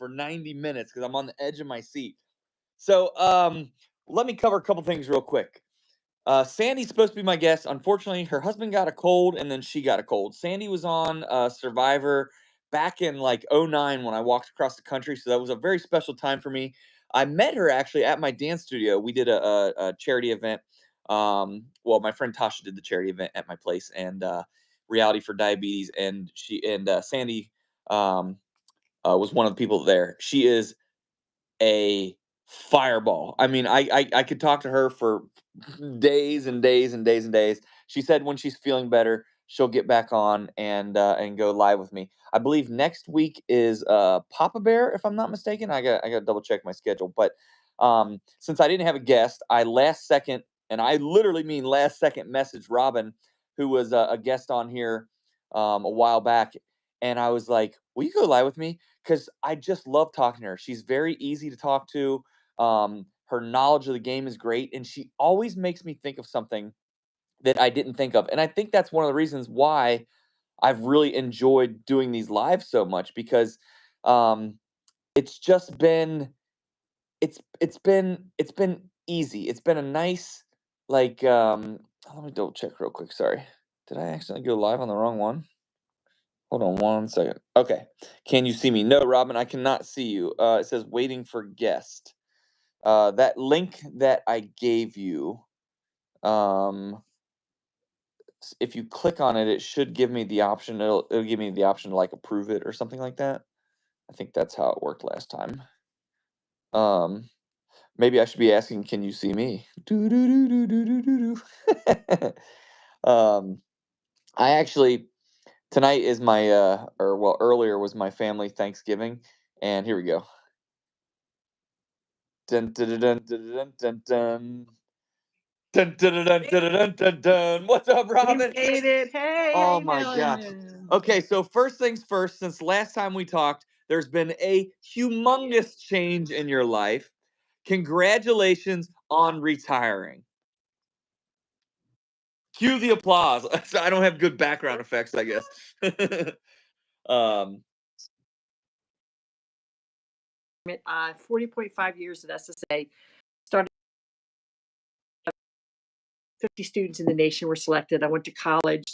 for 90 minutes because I'm on the edge of my seat. So let me cover a couple things real quick. Sandy's supposed to be my guest. Unfortunately, her husband got a cold and then she got a cold. Sandy was on Survivor back in like '09 when I walked across the country. So that was a very special time for me. I met her actually at my dance studio. We did a charity event. Well, my friend Tasha did the charity event at my place and Reality for Diabetes. And Sandy um, was one of the people there. She is a fireball. I mean, I could talk to her for days and days and days and days. She said when she's feeling better, she'll get back on and go live with me. I believe next week is Papa Bear, if I'm not mistaken. I got to double check my schedule. But since I didn't have a guest, I last second, and I literally mean last second, message Robin, who was a guest on here a while back, and I was like, "Will you go live with me?" Because I just love talking to her. She's very easy to talk to. Her knowledge of the game is great, and she always makes me think of something that I didn't think of. And I think that's one of the reasons why I've really enjoyed doing these lives so much because um, it's just been it's been easy. It's been a nice like let me double check real quick. Sorry, did I accidentally go live on the wrong one? Hold on 1 second. Okay. Can you see me? No, Robin, I cannot see you. It says waiting for guest. That link that I gave you, um, if you click on it, it should give me the option. It'll give me the option to like approve it or something like that. I think that's how it worked last time. Um, maybe I should be asking, can you see me? Do do do do do do do do. I actually tonight is my or well earlier was my family Thanksgiving, and here we go. Dun, dun, dun, dun, dun, dun, dun. Dun, dun, dun, dun, dun, dun, dun, dun. What's up, We Robin? made it. Hey, how Oh you my gosh. doing? Okay, so first things first, since last time we talked, there's been a humongous change in your life. Congratulations on retiring. Cue the applause. So I don't have good background effects, I guess. um, 40.5 years at SSA. Started 50 students in the nation were selected. I went to college.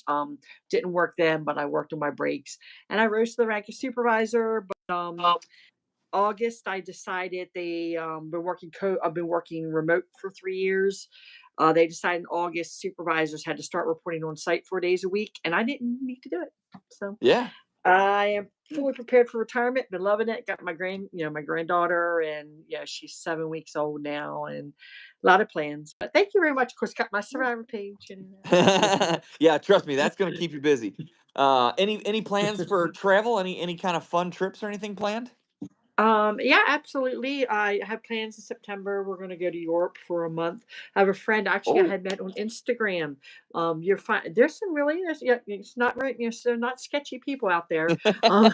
Didn't work then, but I worked on my breaks, and I rose to the rank of supervisor. But August, I decided they been working. I've been working remote for 3 years. They decided in August supervisors had to start reporting on site 4 days a week, and I didn't need to do it. So yeah. I am fully prepared for retirement. Been loving it. Got my granddaughter, and yeah, she's 7 weeks old now, and a lot of plans. But thank you very much. Of course, got my Survivor page. Yeah, trust me, that's gonna keep you busy. Any plans for travel? Any kind of fun trips or anything planned? Yeah, absolutely. I have plans in September. We're going to go to Europe for a month. I have a friend actually I Oh. had met on Instagram. You're fine. There's some really, yeah, it's not right. So not sketchy people out there. Um,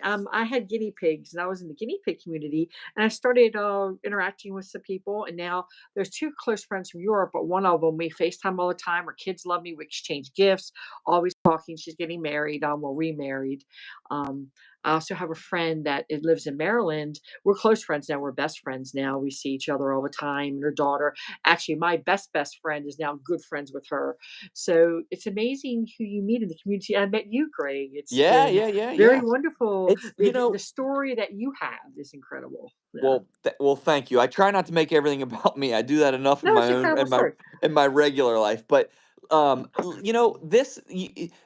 and, I had guinea pigs, and I was in the guinea pig community, and I started interacting with some people. And now there's two close friends from Europe, but one of them we FaceTime all the time. Her kids love me. We exchange gifts. Always talking. She's getting married. We're remarried. Um, I also have a friend that it lives in Maryland. We're close friends now. We're best friends now. We see each other all the time. And her daughter, actually, my best friend is now good friends with her. So it's amazing who you meet in the community. I met you, Greg. It's Yeah, been yeah, yeah, very yeah. wonderful. It's The story that you have is incredible. Yeah. well, thank you. I try not to make everything about me. I do that enough in No, my it's an own incredible story. in my regular life. But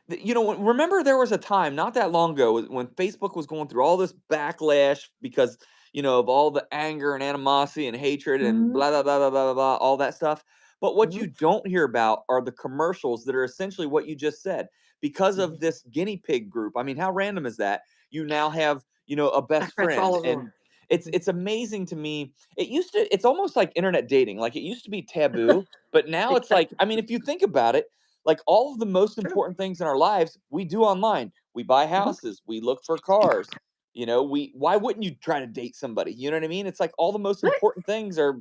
remember there was a time not that long ago when Facebook was going through all this backlash because of all the anger and animosity and hatred and Hmm. blah blah blah blah blah blah, blah all that stuff. But what you Hmm. don't hear about are the commercials that are essentially what you just said. Because of Hmm. this guinea pig group. I mean, how random is that? You now have, a I have best friends all friend, over. and it's amazing to me. It's almost like internet dating. Like it used to be taboo, but now it's Yeah, like, I mean, if you think about it, like all of the most true. important things in our lives, we do online. We buy Hmm. houses, we look for cars. We why wouldn't you try to date somebody? You know what I mean? It's like all the most important things are,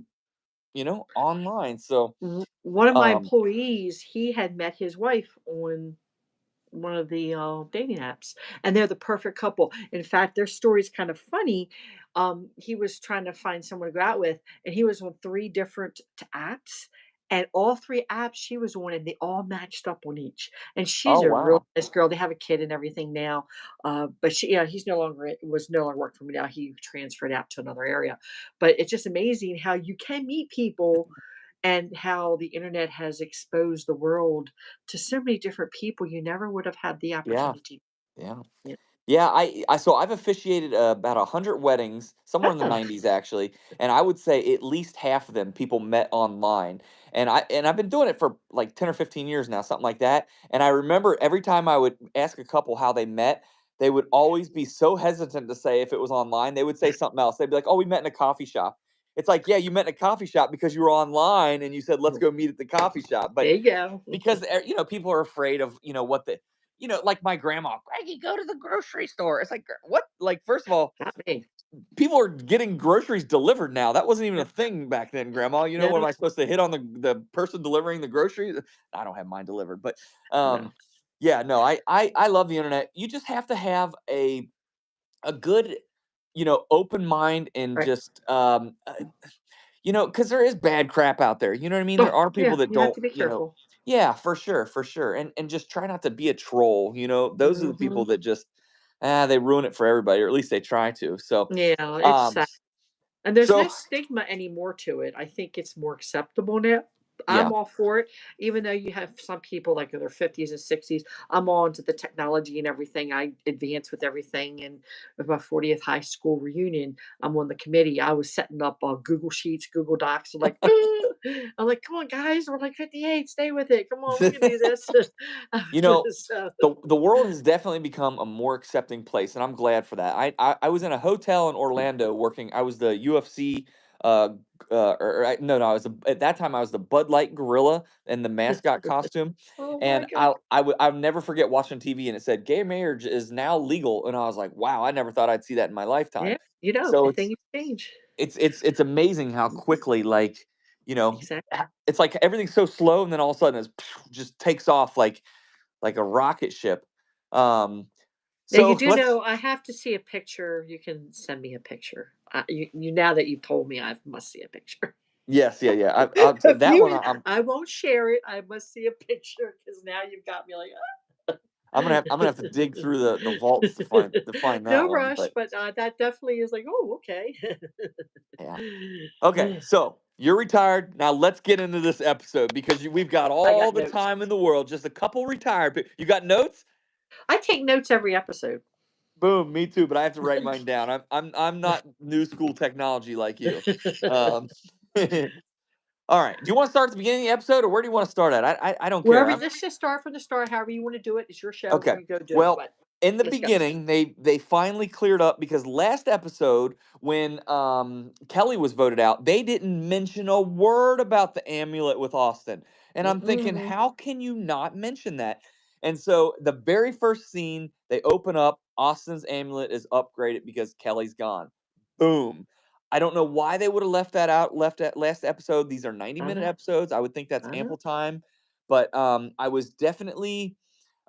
online. So, One of my um employees, he had met his wife on one of the, dating apps, and they're the perfect couple. In fact, their story's kind of funny. He was trying to find someone to go out with, and he was on 3 different apps, and all 3 apps she was on, and they all matched up on each. And she's Oh, a real wow. nice girl. They have a kid and everything now, but he's no longer was no longer working for me now. He transferred out to another area. But it's just amazing how you can meet people and how the internet has exposed the world to so many different people you never would have had the Yeah. opportunity. Yeah. Yeah. Yeah, so I've officiated about 100 weddings, somewhere in the Oh, 90s actually, and I would say at least half of them people met online. And I've been doing it for like 10 or 15 years now, something like that. And I remember every time I would ask a couple how they met, they would always be so hesitant to say if it was online. They would say something else. They'd be like, "Oh, we met in a coffee shop." It's like, "Yeah, you met in a coffee shop because you were online and you said, 'Let's go meet at the coffee shop.'" But there you go. because people are afraid of what the like my grandma, Greggy, go to the grocery store. It's like, what? Like, first of all, Not me. people are getting groceries delivered now. That wasn't even No, a thing back then, Grandma. What am no, I supposed to hit on the person delivering the groceries? I don't have mine delivered, but no. yeah, no, I love the internet. You just have to have a good, open mind and Right. just because there is bad crap out there. You know what I mean? There Oh, are people yeah, that you have don't, to be careful. yeah, for sure. And just try not to be a troll. Those are the Mhm. people that just they ruin it for everybody, or at least they try to. So Yeah, it's um sad. And there's no so stigma anymore to it. I think it's more acceptable now. yeah. I'm all for it, even though you have some people like in their 50s and 60s. I'm all into the technology and everything. I advance with everything. And with my 40th high school reunion, I'm on the committee. I was setting up Google Sheets, Google Docs. I'm like, I'm like, come on, guys, we're like 58. Stay with it. Come on, we can do this. You know, So, the world has definitely become a more accepting place, and I'm glad for that. I was in a hotel in Orlando working. I was the UFC, no, at that time I was the Bud Light gorilla in the mascot costume, oh my and God. I'll never forget watching TV and it said gay marriage is now legal, and I was like, wow, I never thought I'd see that in my lifetime. Yeah, you know, So and things change. it's amazing how quickly, like, Exactly. it's like everything's so slow, and then all of a sudden it's just takes off like a rocket ship. Um, Now you so do let's know I have to see a picture. You can send me a picture. Now that you've told me, I must see a picture. yes, yeah, yeah. If That one, you I won't share it. I must see a picture because now you've got me like, "Ah." I'm gonna have to dig through the vaults to find that No one. rush, But but, that definitely is like, "Oh, okay." yeah, okay. So you're retired now. Let's get into this episode because we've got I all got the notes. time in the world. Just a couple retired. You got notes? I take notes every episode. Boom, me too. But I have to write mine down. I'm not new school technology like you. Um, all right. Do you want to start at the beginning of the episode, or where do you want to start at? I don't care. Wherever let's just start from the start, however you wanna do it. It's your show. Okay. You go do it, Well, but in the let's go. beginning, they finally cleared up because last episode, when Kelly was voted out, they didn't mention a word about the amulet with Austin. And I'm thinking, Mm-mm. how can you not mention that? And so the very first scene, they open up, Austin's amulet is upgraded because Kelly's gone. Boom. I don't know why they would have left that out, left that last episode. These are 90-minute Uh-huh, episodes. I would think that's uh-huh. ample time. But I was definitely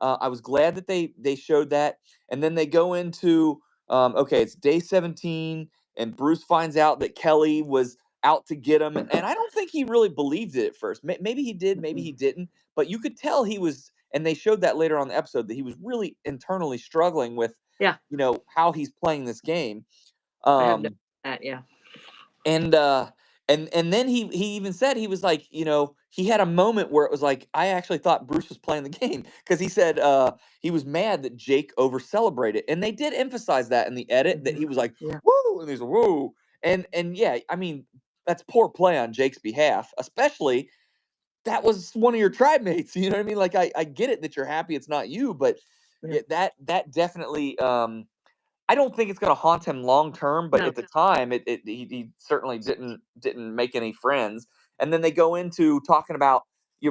I was glad that they showed that, and then they go into okay, it's day 17, and Bruce finds out that Kelly was out to get him, and I don't think he really believed it at first. Maybe he did, maybe Mm-mm. he didn't, but you could tell he was, and they showed that later on in the episode that he was really internally struggling with, Yeah, how he's playing this game. I have noticed Um, that, yeah. and and then he even said, he was like, he had a moment where it was like, I actually thought Bruce was playing the game, because he said he was mad that Jake over celebrated, and they did emphasize that in the edit, that Mhm. he was like, Yeah, woo, and he's like, woo. And yeah, I mean, that's poor play on Jake's behalf, especially that was one of your tribe mates. You know what I mean? Like, I get it that you're happy it's not you, but yeah. yeah, that definitely I don't think it's gonna haunt him long term, but No. at the time, he certainly didn't make any friends. And then they go into talking about,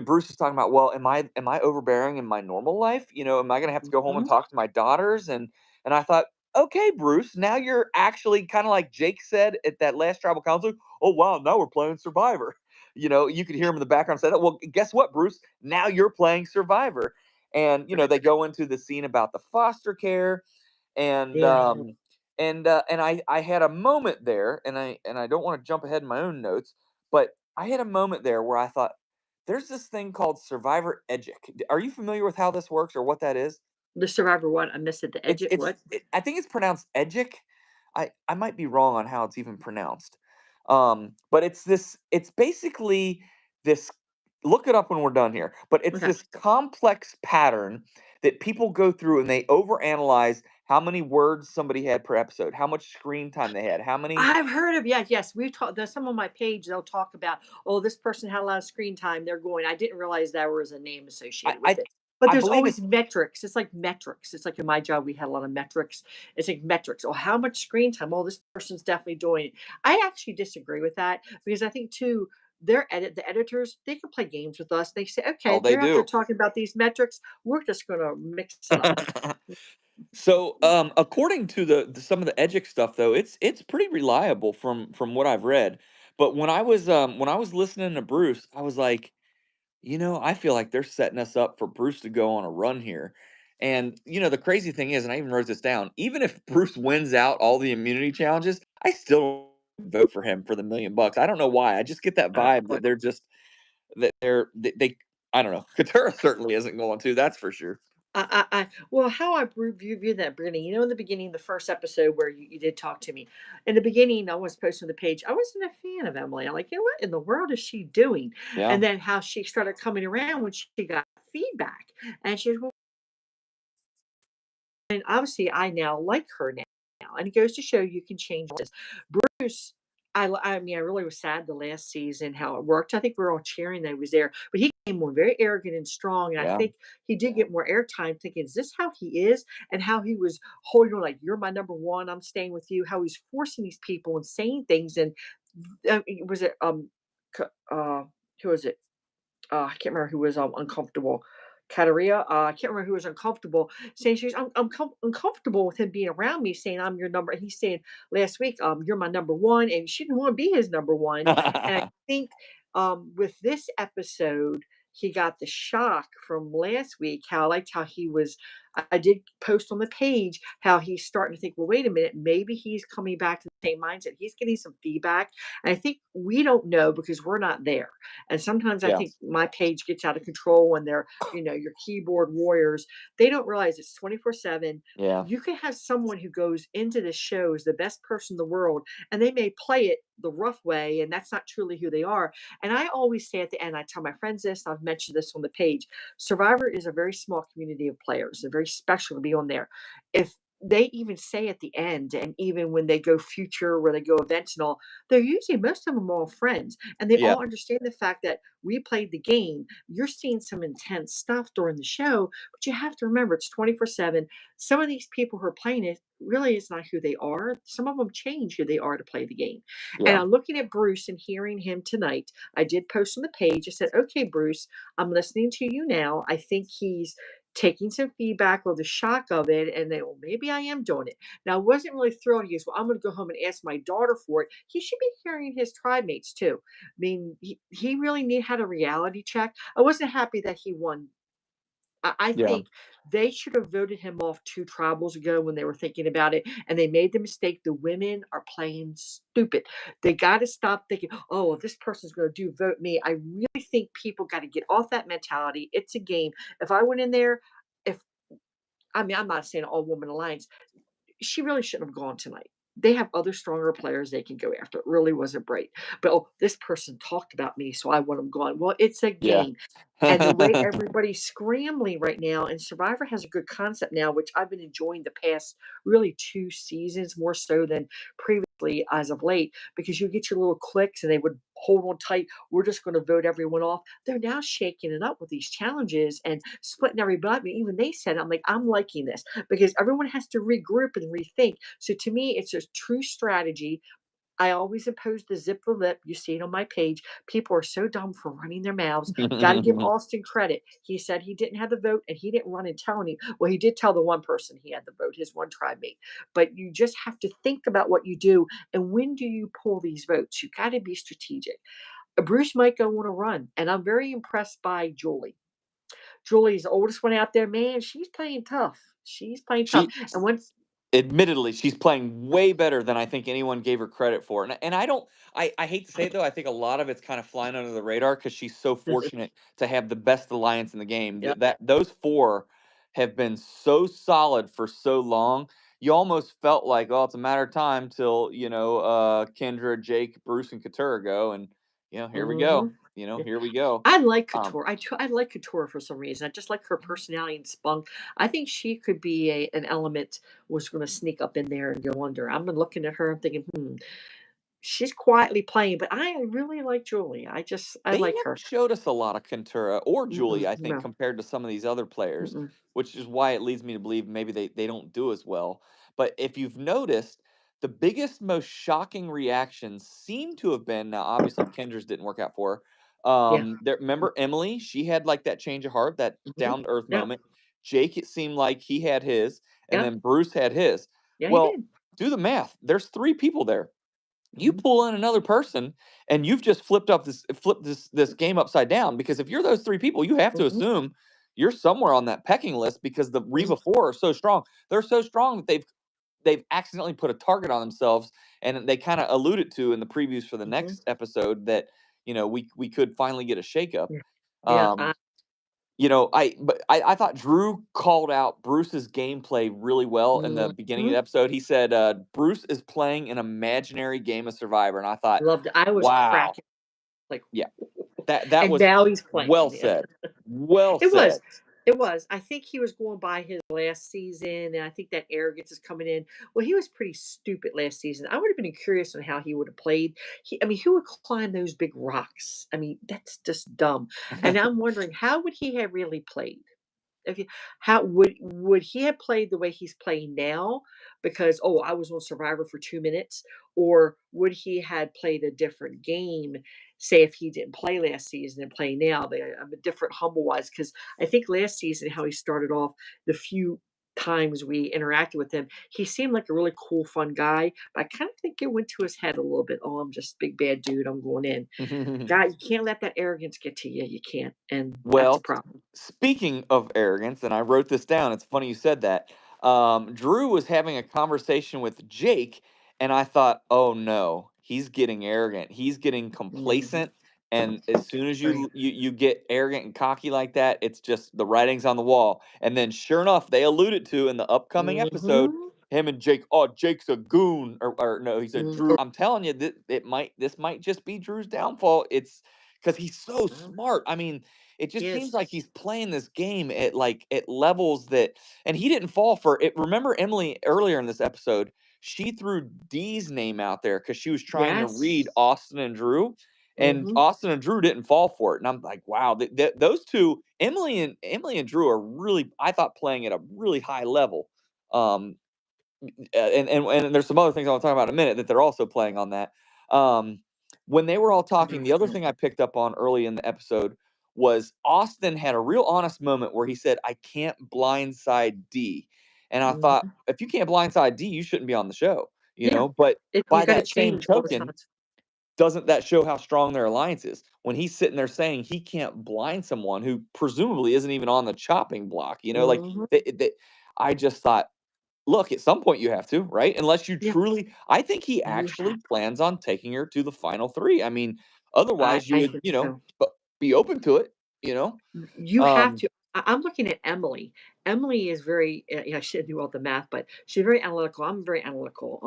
Bruce is talking about, well, am I overbearing in my normal life? Am I gonna have to go home and Mhm. talk to my daughters? And I thought, okay, Bruce, now you're actually kind of like Jake said at that last tribal council. Oh wow, now we're playing Survivor. You could hear him in the background say that. Well, guess what, Bruce? Now you're playing Survivor. And they go into the scene about the foster care, and Yeah. I had a moment there, and I don't want to jump ahead in my own notes, but I had a moment there where I thought, there's this thing called Survivor Educ. Are you familiar with how this works or what that is? The Survivor what? I missed it. The It's Edge it's what? I think it's pronounced Educ. I might be wrong on how it's even pronounced. But it's basically this, look it up when we're done here, but it's Okay. this complex pattern that people go through, and they overanalyze how many words somebody had per episode, how much screen time they had, how many. I've heard of, yes, yes. We've talked. There's some on my page. They'll talk about, oh, this person had a lot of screen time. They're going. I didn't realize there was a name I associated with I, it. But I there's believe always it's metrics. It's like metrics. It's like in my job, we had a lot of metrics. It's like metrics. Oh, how much screen time? Oh, this person's definitely doing it. I actually disagree with that because I think too, the editors, they can play games with us. They say, oh, okay, they they're out there do. talking about these metrics. We're just going to mix it up. So, according to some of the Edgic stuff, though, it's pretty reliable from what I've read. But when I was listening to Bruce, I was like, I feel like they're setting us up for Bruce to go on a run here. And the crazy thing is, and I even wrote this down, even if Bruce wins out all the immunity challenges, I still vote for him for the $1,000,000. I don't know why. I just get that vibe that they I don't know. Katura certainly isn't going to. That's for sure. Well, how I view that, Brittany, in the beginning, the first episode where you did talk to me, in the beginning, I was posting on the page. I wasn't a fan of Emily. I'm like, what in the world is she doing? Yeah. And then how she started coming around when she got feedback. And she was, well, and obviously, I now like her now. And it goes to show you can change this. Bruce, I mean, I really was sad the last season how it worked. I think we were all cheering that he was there, but he came on very arrogant and strong. And I Yeah. think he did get more airtime thinking, is this how he is? And how he was holding on, like, you're my number one, I'm staying with you. How he's forcing these people and saying things. And was it, who was it? I can't remember who was uncomfortable. Kateria, I can't remember who was uncomfortable saying uncomfortable with him being around me, saying I'm your number. He's saying last week, you're my number one, and she didn't want to be his number one. And I think with this episode, he got the shock from last week. How I liked how he was. I did post on the page how he's starting to think, well, wait a minute, maybe he's coming back to the same mindset. He's getting some feedback, and I think we don't know because we're not there. And sometimes I Yeah. think my page gets out of control when they're, your keyboard warriors. They don't realize it's 24/7. Yeah. You can have someone who goes into this show as the best person in the world, and they may play it the rough way, and that's not truly who they are. And I always say at the end, I tell my friends this, I've mentioned this on the page. Survivor is a very small community of players. They're very special to be on there. If they even say at the end, and even when they go future, where they go events and all, they're usually most of them are all friends, and they Yeah. all understand the fact that we played the game. You're seeing some intense stuff during the show, but you have to remember it's 24/7. Some of these people who are playing it really is not who they are. Some of them change who they are to play the game. And Yeah. I'm looking at Bruce and hearing him tonight. I did post on the page. I said, okay, Bruce, I'm listening to you now. I think he's taking some feedback or the shock of it, and then, well, maybe I am doing it. Now, I wasn't really thrilled. He goes, well, I'm going to go home and ask my daughter for it. He should be hearing his tribe mates too. I mean, he really had a reality check. I wasn't happy that he won. I Yeah. think they should have voted him off 2 tribals ago when they were thinking about it, and they made the mistake. The women are playing stupid. They gotta stop thinking, "Oh, if this person's gonna do vote me." I really think people gotta get off that mentality. It's a game. If I went in there, if I mean, I'm not saying all woman alliance, she really shouldn't have gone tonight. They have other stronger players they can go after. It really wasn't great. But, oh, this person talked about me, so I want them gone. Well, it's a Yeah. game. And the way everybody's scrambling right now, and Survivor has a good concept now, which I've been enjoying the past really 2 seasons more so than previously as of late, because you get your little clicks and they would hold on tight. We're just going to vote everyone off. They're now shaking it up with these challenges and splitting everybody. I mean, even they said, I'm like, I'm liking this because everyone has to regroup and rethink. So to me, it's a true strategy. I always oppose the zip the lip. You see it on my page. People are so dumb for running their mouths. Got to give Austin credit. He said he didn't have the vote and he didn't run and tell any. Well, he did tell the one person he had the vote, his one tribe mate. But you just have to think about what you do and when do you pull these votes? You got to be strategic. Bruce might go on a run, and I'm very impressed by Julie. Julie's the oldest one out there, man, she's playing tough. She's playing tough, She and once Admittedly, she's playing way better than I think anyone gave her credit for, and I don't I hate to say it though, I think a lot of it's kinda flying under the radar because she's so fortunate to have the best alliance in the game. Yep, That those 4 have been so solid for so long, you almost felt like, "Oh, it's a matter of time till, Kendra, Jake, Bruce, and Katurah go," and, here we go. mhm. Yeah. Here we go. I like Um, Couture. I like Couture for some reason. I just like her personality and spunk. I think she could be an element was gonna sneak up in there and go under. I'm been looking at her, I'm thinking, "Hmm, she's quietly playing," but I really like Julie. I They like haven't her. showed us a lot of Kentura or Julie, Mm-mm, I think, no. compared to some of these other players, Mm-mm. which is why it leads me to believe maybe they don't do as well. But if you've noticed, the biggest, most shocking reactions seem to have been now, obviously, Kendra's didn't work out for her. Yeah. Remember Emily? She had like that change of heart, that Mhm. down to earth Yep. moment. Jake, it seemed like he had his, and Yep. then Bruce had his. Yeah, he Well, did. do the math. There's 3 people there. You Mhm. pull in another person, and you've just flipped this game upside down, because if you're those 3 people, you have to Mhm. assume you're somewhere on that pecking list, because the Mhm. Reba 4 are so strong. They're so strong that they've accidentally put a target on themselves, and they kind of alluded to in the previews for the Mhm. next episode that we could finally get a shakeup. Yeah. Yeah. Um, I thought Drew called out Bruce's gameplay really well in the beginning of the Mhm. episode. He said, Bruce is playing an imaginary game of Survivor. And I thought, Loved it. I was wow. cracking, like, Yeah, that and was now he's well playing. Yeah. said. Well It was. said. It was. I think he was going by his last season, and I think that arrogance is coming in. Well, he was pretty stupid last season. I would have been curious on how he would have played. I mean, who would climb those big rocks? I mean, that's just dumb. And I'm wondering, how would he have really played? If you how would he have played the way he's playing now because, "Oh, I was on Survivor for 2 minutes," or would he had played a different game, say, if he didn't play last season and play now, I'm a different humble-wise, because I think last season, how he started off, the few times we interacted with him, he seemed like a really cool, fun guy, but I kinda think it went to his head a little bit, "Oh, I'm just big bad dude, I'm going in." God, you can't let that arrogance get to you, you can't, and that's a Well, problem. speaking of arrogance, and I wrote this down, it's funny you said that. Drew was having a conversation with Jake, and I thought, oh no, he's getting arrogant. He's getting Mhm. complacent. And as soon as Right. you get arrogant and cocky like that, it's just the writing's on the wall. And then sure enough, they alluded to in the upcoming episode, Mhm. him and Jake, oh, Jake's a goon. Or no, he said, Mm, Drew, I'm telling you, this might just be Drew's downfall. It's because he's so mm, smart. I mean, it just seems yes. like he's playing this game at levels that, and he didn't fall for it. Remember Emily earlier in this episode, she threw Dee's name out there because she was trying to read Yes. Austin and Drew, and Mhm. Austin and Drew didn't fall for it. And I'm like, wow, those two, Emily and Drew, are really, I thought, playing at a really high level. Um, and there's some other things I'll talk about in a minute that they're also playing on that. Um, when they were all talking, the other thing I picked up on early in the episode was Austin had a real honest moment where he said, "I can't blindside D," and I thought, Mhm. if you can't blindside D, you shouldn't be on the show, Yeah. But You by gotta that same change all the token, time. doesn't that show how strong their alliance is? When he's sitting there saying he can't blind someone who presumably isn't even on the chopping block, Mhm. I just thought, look, at some point you have to, right? Unless you Yeah. truly, I think he You actually have plans on taking her to the final 3. I mean, I otherwise you I would, think so. be open to it, you know? You have Um, to. I'm looking at Emily. Emily is very, yeah, she didn't do all the math, but she's very analytical. I'm very analytical.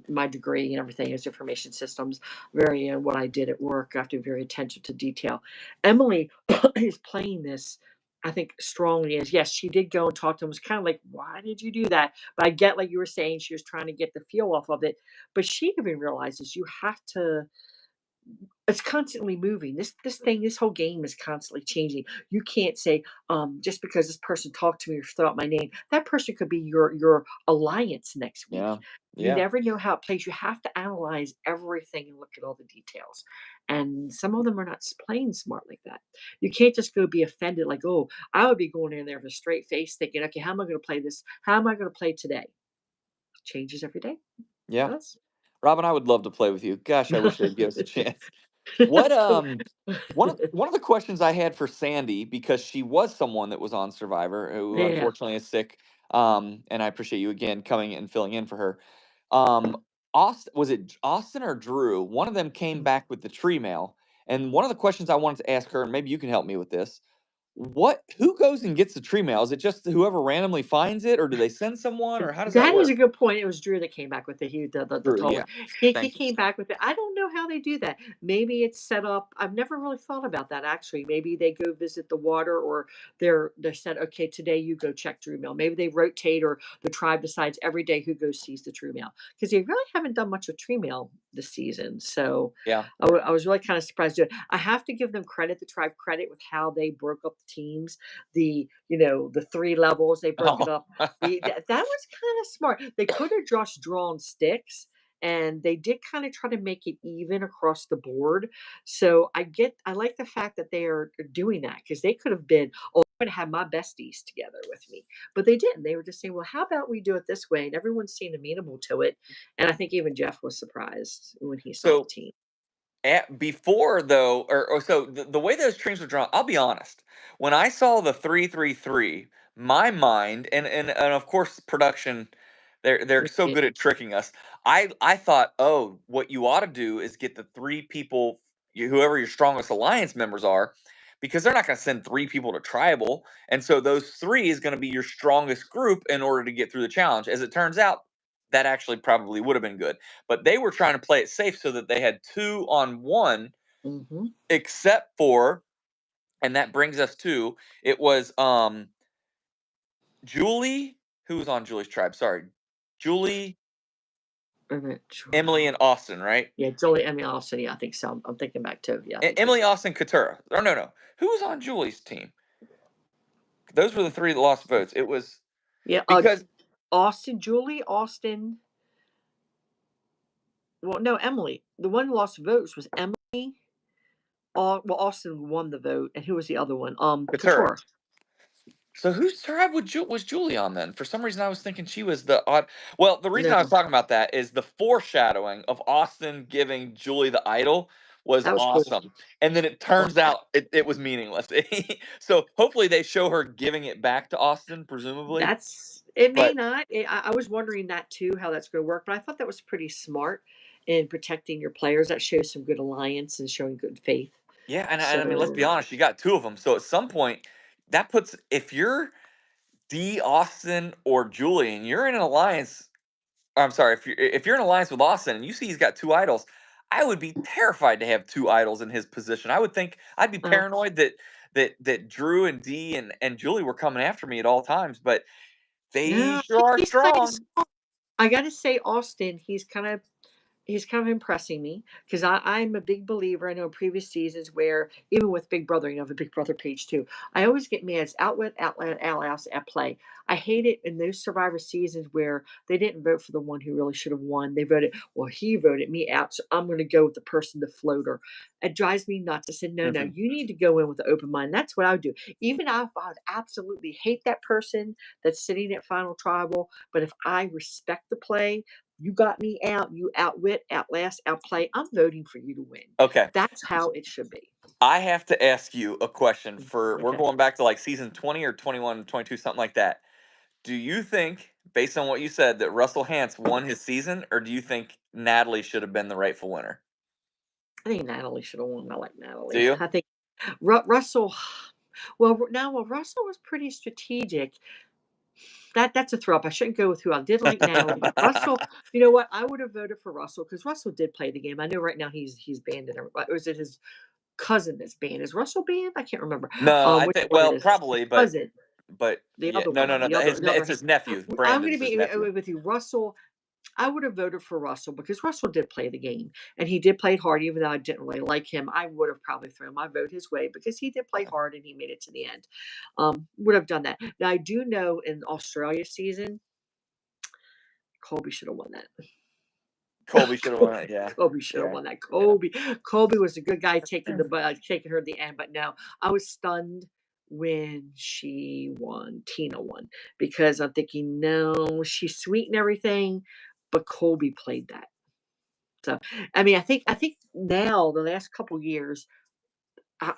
My degree and everything is information systems. Very, what I did at work, I have to be very attentive to detail. Emily is playing this, I think, strongly as yes, she did go and talk to him. It was kind of like, why did you do that? But I get, like you were saying, she was trying to get the feel off of it. But she even realizes you have to it's constantly moving. This whole game is constantly changing. You can't say, just because this person talked to me or throw out my name, that person could be your alliance next week. yeah, You yeah, never know how it plays. You have to analyze everything and look at all the details. And some of them are not playing smart like that. You can't just go be offended, like, oh, I would be going in there with a straight face thinking, okay, how am I going to play this? How am I going to play today? Changes every day. yeah. Does. Robin, I would love to play with you. Gosh, I wish they'd give us a chance. What one of the questions I had for Sandy, because she was someone that was on Survivor who Yeah. unfortunately is sick, and I appreciate you again coming and filling in for her. Um, Austin or Drew? One of them came Mm. back with the tree mail, and one of the questions I wanted to ask her, and maybe you can help me with this. Who goes and gets the tree mail? Is it just whoever randomly finds it, or do they send someone, or how does that That is a work? good point. It was Drew that came back with the Drew, tall yeah. one. He Thank you. came back with it. I don't know how they do that. Maybe it's set up. I've never really thought about that actually. Maybe they go visit the water, or they're said, okay, today you go check Drew Mill. Maybe they rotate, or the tribe decides every day who goes sees the True Mill, because they really haven't done much with Tree Mill this season. So Yeah. I was really kind of surprised. I have to give them credit, the tribe credit, with how they broke up the teams. The three levels they broke it Oh. up. That was kinda smart. They could have just drawn sticks, and they did kinda try to make it even across the board. So I like the fact that they are doing that, because they could have been, "Oh, I'm gonna have my besties together with me." But they didn't. They were just saying, "Well, how about we do it this way?" And everyone seemed amenable to it, and I think even Jeff was surprised when he saw the So team. before though, or so the way those streams were drawn, I'll be honest. When I saw the 3-3-3, my mind and of course production, they're so Yeah. good at tricking us. I thought, oh, what you ought to do is get the three people, whoever your strongest alliance members are, because they're not going to send three people to tribal, and so those three is going to be your strongest group in order to get through the challenge. As it turns out, that actually probably would have been good, but they were trying to play it safe so that they had 2 on 1, Mhm. except for, and that brings us to, it was Julie, who was on Julie's tribe? Sorry, Julie, Emily, and Austin, right? Yeah, Jolie Emmy Austin, yeah, I think so. I'm thinking back too. Yeah, I think you're Emily, Austin, Katura. Or no, no, who was on Julie's team? Those were the three that lost votes. It was yeah, because Austin, Julie, Austin. Well, no, Emily. The one who lost votes was Emily. Well, Austin won the vote, and who was the other one? Katura. Couture. So whose tribe was Julie on then? For some reason, I was thinking she was the odd. Well, the reason No, I was talking about that is the foreshadowing of Austin giving Julie the idol was that was cool. awesome, and then it Well, turns out it was meaningless. So hopefully they show her giving it back to Austin, presumably. that's it. May But not. I was wondering that too, how that's going to work, but I thought that was pretty smart in protecting your players. That shows some good alliance and showing good faith. yeah, and I mean, let's be So honest, you got two of them. So at some point, that puts, if you're D Austin or Julie and you're in an alliance, I'm sorry, if you're in alliance with Austin and you see he's got two idols, I would be terrified to have two idols in his position. I would think I'd be uh, paranoid that Drew and D and Julie were coming after me at all times, but they no, sure are he's playing. strong. I got to say, Austin. He's kind of impressing me, because I'm a big believer. I know in previous seasons, where even with Big Brother, the Big Brother page too, I always get mad. It's outlet, outlet, outlet, at play. I hate it in those Survivor seasons where they didn't vote for the one who really should have won. They voted, well, he voted me out, so I'm going to go with the person, the floater. It drives me nuts. I said, no, no, Mhm. you need to go in with an open mind. That's what I would do. Even if I would absolutely hate that person that's sitting at Final Tribal, but if I respect the play, you got me out. You outwit, outlast, outplay. I'm voting for you to win. Okay, That's how it should be. I have to ask you a question. We're Okay. going back to like season 20 or 21, 22, something like that. Do you think, based on what you said, that Russell Hantz won his season, or do you think Natalie should have been the rightful winner? I think Natalie should have won. I like Do Natalie. you? I think Russell. Well, Russell was pretty strategic. That's a throw up. I shouldn't go with who I did like Natalie, but Russell. You know what? I would have voted for Russell, because Russell did play the game. I know right now he's banned in. Or is it his cousin that's banned? Is Russell banned? I can't remember. No, I Which think, one it well, is? It's his probably, cousin. but The yeah, other no, no, one. no, The it's other. his nephew. I'm Brandon's gonna his be nephew. with you. Russell, I would have voted for Russell, because Russell did play the game, and he did play hard. Even though I didn't really like him, I would have probably thrown my vote his way, because he did play hard and he made it to the end. Would have done that. Now I do know in Australia season, Colby should have won that. Colby should have won it. Yeah, Colby should have yeah. won that. Colby was a good guy, taking her at the end. But no, I was stunned when she won. Tina won, because I'm thinking, no, she's sweet and everything, but Colby played that. So, I mean, I think now the last couple years,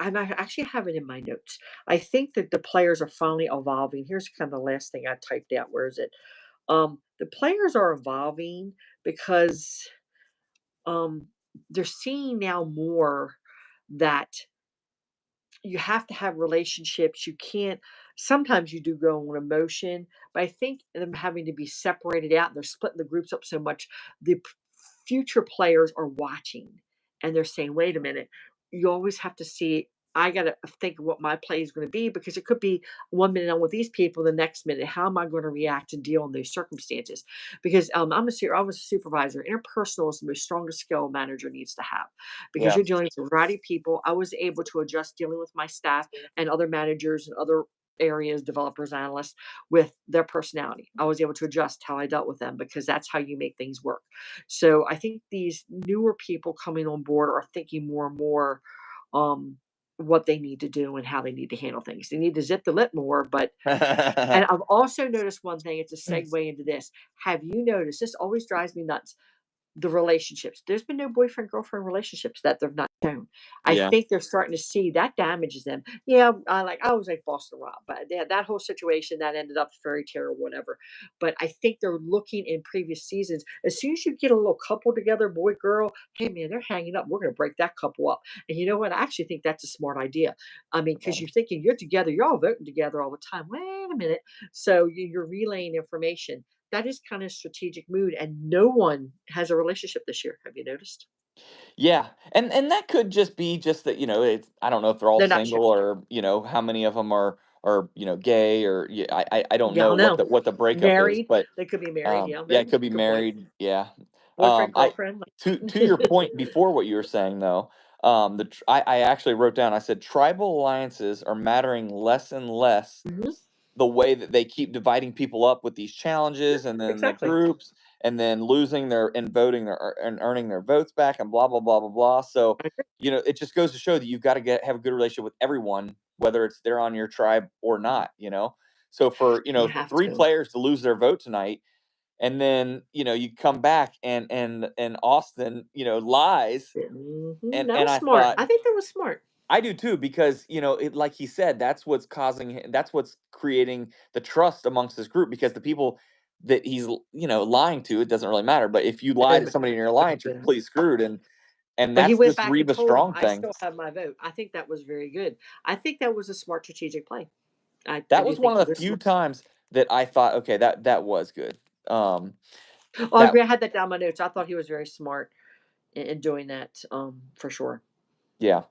and I actually have it in my notes. I think that the players are finally evolving. Here's kind of the last thing I typed out. Where is it? The players are evolving because um, they're seeing now more that you have to have relationships. You can't sometimes you do go on emotion, but I think them having to be separated out, and they're splitting the groups up so much, future players are watching and they're saying, wait a minute, you always have to see. I got to think of what my play is going to be because it could be 1 minute I'm with these people, the next minute, how am I going to react and deal in those circumstances? Because I was a supervisor. Interpersonal is the most strongest skill a manager needs to have because Yeah. you're dealing with a variety of people. I was able to adjust dealing with my staff and other managers and other areas, developers, analysts with their personality. I was able to adjust how I dealt with them because that's how you make things work. So I think these newer people coming on board are thinking more and more um, what they need to do and how they need to handle things. They need to zip the lip more, but and I've also noticed one thing. It's a segue into this. Have you noticed? This always drives me nuts the relationships. There's been no boyfriend-girlfriend relationships that they've not shown. I Yeah. think they're starting to see that damages them. Yeah, I was like Boston Rob, but yeah, that whole situation that ended up fairy tale or whatever. But I think they're looking in previous seasons. As soon as you get a little couple together, boy, girl, hey man, they're hanging up. We're gonna break that couple up. And you know what? I actually think that's a smart idea. I mean, because you're thinking you're together, you're all voting together all the time. Wait a minute. So you're relaying information that is kind of strategic mood, and no one has a relationship this year. Have you noticed? Yeah, and that could just be just that, it's I don't know if they're all They're not single sure. or, how many of them are, gay or yeah, I don't Yeah, I know don't what know. the breakup is, Married. but They could be married. Yeah, yeah, it very could be good point. married, yeah. Boyfriend, I girlfriend. to your point before what you were saying though, I actually wrote down, I said tribal alliances are mattering less and less Mhm. the way that they keep dividing people up with these challenges and then the Exactly. groups and then losing their and voting their and earning their votes back and blah blah blah blah blah. So, I agree. it just goes to show that you've got to have a good relationship with everyone, whether it's they're on your tribe or Mhm. not. So for, You have three to. players to lose their vote tonight and then, you come back and Austin, lies Mhm. and That was I smart. thought I think that was smart. I do too because it like he said that's what's that's what's creating the trust amongst this group because the people that he's lying to it doesn't really matter but if you It lie doesn't to somebody in your alliance you're matter. completely screwed and But he that's went this back and Reba told him, Strong "I thing. still have my vote." I think that was very good. I think that was a smart strategic play. I That do was one think of he the was few smart. times that I thought okay that was good. Um Oh, I that agree. I had that down my notes. I thought he was very smart in doing that, for sure. yeah.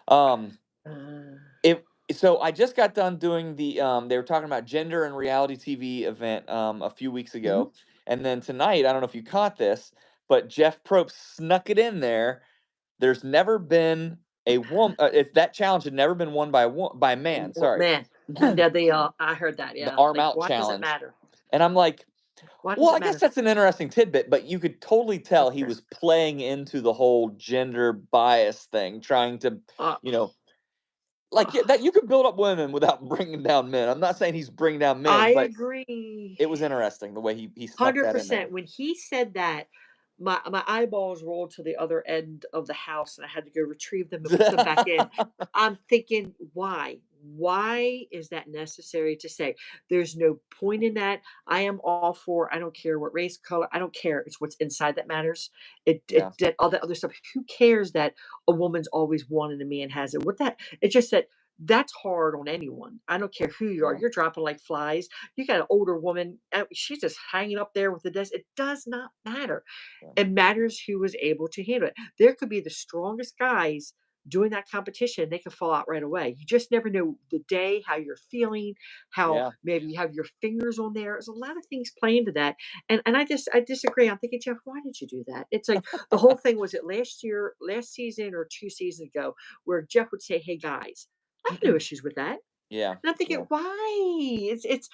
Um Uh, If so I just got done doing they were talking about gender and reality TV event a few weeks mhm. ago. And then tonight, I don't know if you caught this, but Jeff Probst snuck it in there. There's never been a woman if that challenge had never been won by a man, sorry. Man, mhm, yeah, I heard that, The yeah, arm like, out why does it challenge. matter? And I'm like, Why does well, it I guess matter? that's an interesting tidbit, but you could totally tell he Sure. was playing into the whole gender bias thing, trying to, Uh, you know, like ugh, yeah, that you could build up women without bringing down men. I'm not saying he's bringing down men, I but agree. it was interesting the way he snuck that in there. 100%. When he said that, my eyeballs rolled to the other end of the house, and I had to go retrieve them and put them back in. I'm thinking, "Why? Why is that necessary to say? There's no point in that. I am all for I don't care what race, color, I don't care. It's what's inside that matters. Yeah, That all that other stuff. Who cares that a woman's always wanted a man has it? What that it's just that that's hard on anyone. I don't care who you are. yeah, You're dropping like flies. You got an older woman, she's just hanging up there with the desk. It does not matter. yeah, It matters who was able to handle it. There could be the strongest guys doing that competition. They could fall out right away. You just never know the day, how you're feeling, how yeah. maybe you have your fingers on there. There's a lot of things play into that. And I disagree. I'm thinking, Jeff, why did you do that? It's like the whole thing was it last season or 2 seasons ago, where Jeff would say, "Hey guys, I have no issues with that." Yeah, And I'm thinking, yeah, why? It's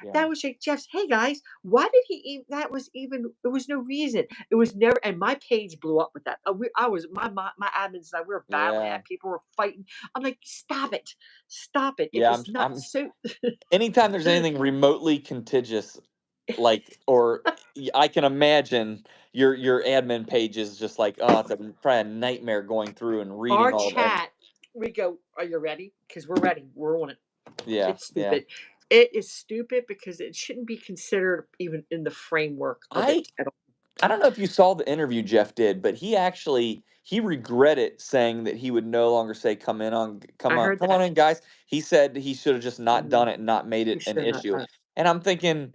yeah, that was like Jeff's. Hey guys, why did he? That was even. It was no reason. It was never. And my page blew up with that. I was my admins and I. We were battling yeah, it. People were fighting. I'm like, stop it, stop it. It yeah. is not so. Anytime there's anything remotely contentious, like, or I can imagine your admin page is just like, oh, it's probably a nightmare going through and reading Our all of every. chat, we go, "Are you ready? Because 'Cause we're ready. We're on it." Yeah, It's yeah. stupid. It is stupid because it shouldn't be considered even in the framework of I it at all. I don't know if you saw the interview Jeff did, but he regretted saying that he would no longer say I heard come on that. in, guys. He said he should have just not done Mhm. it and not made You it an should not issue. And I'm thinking,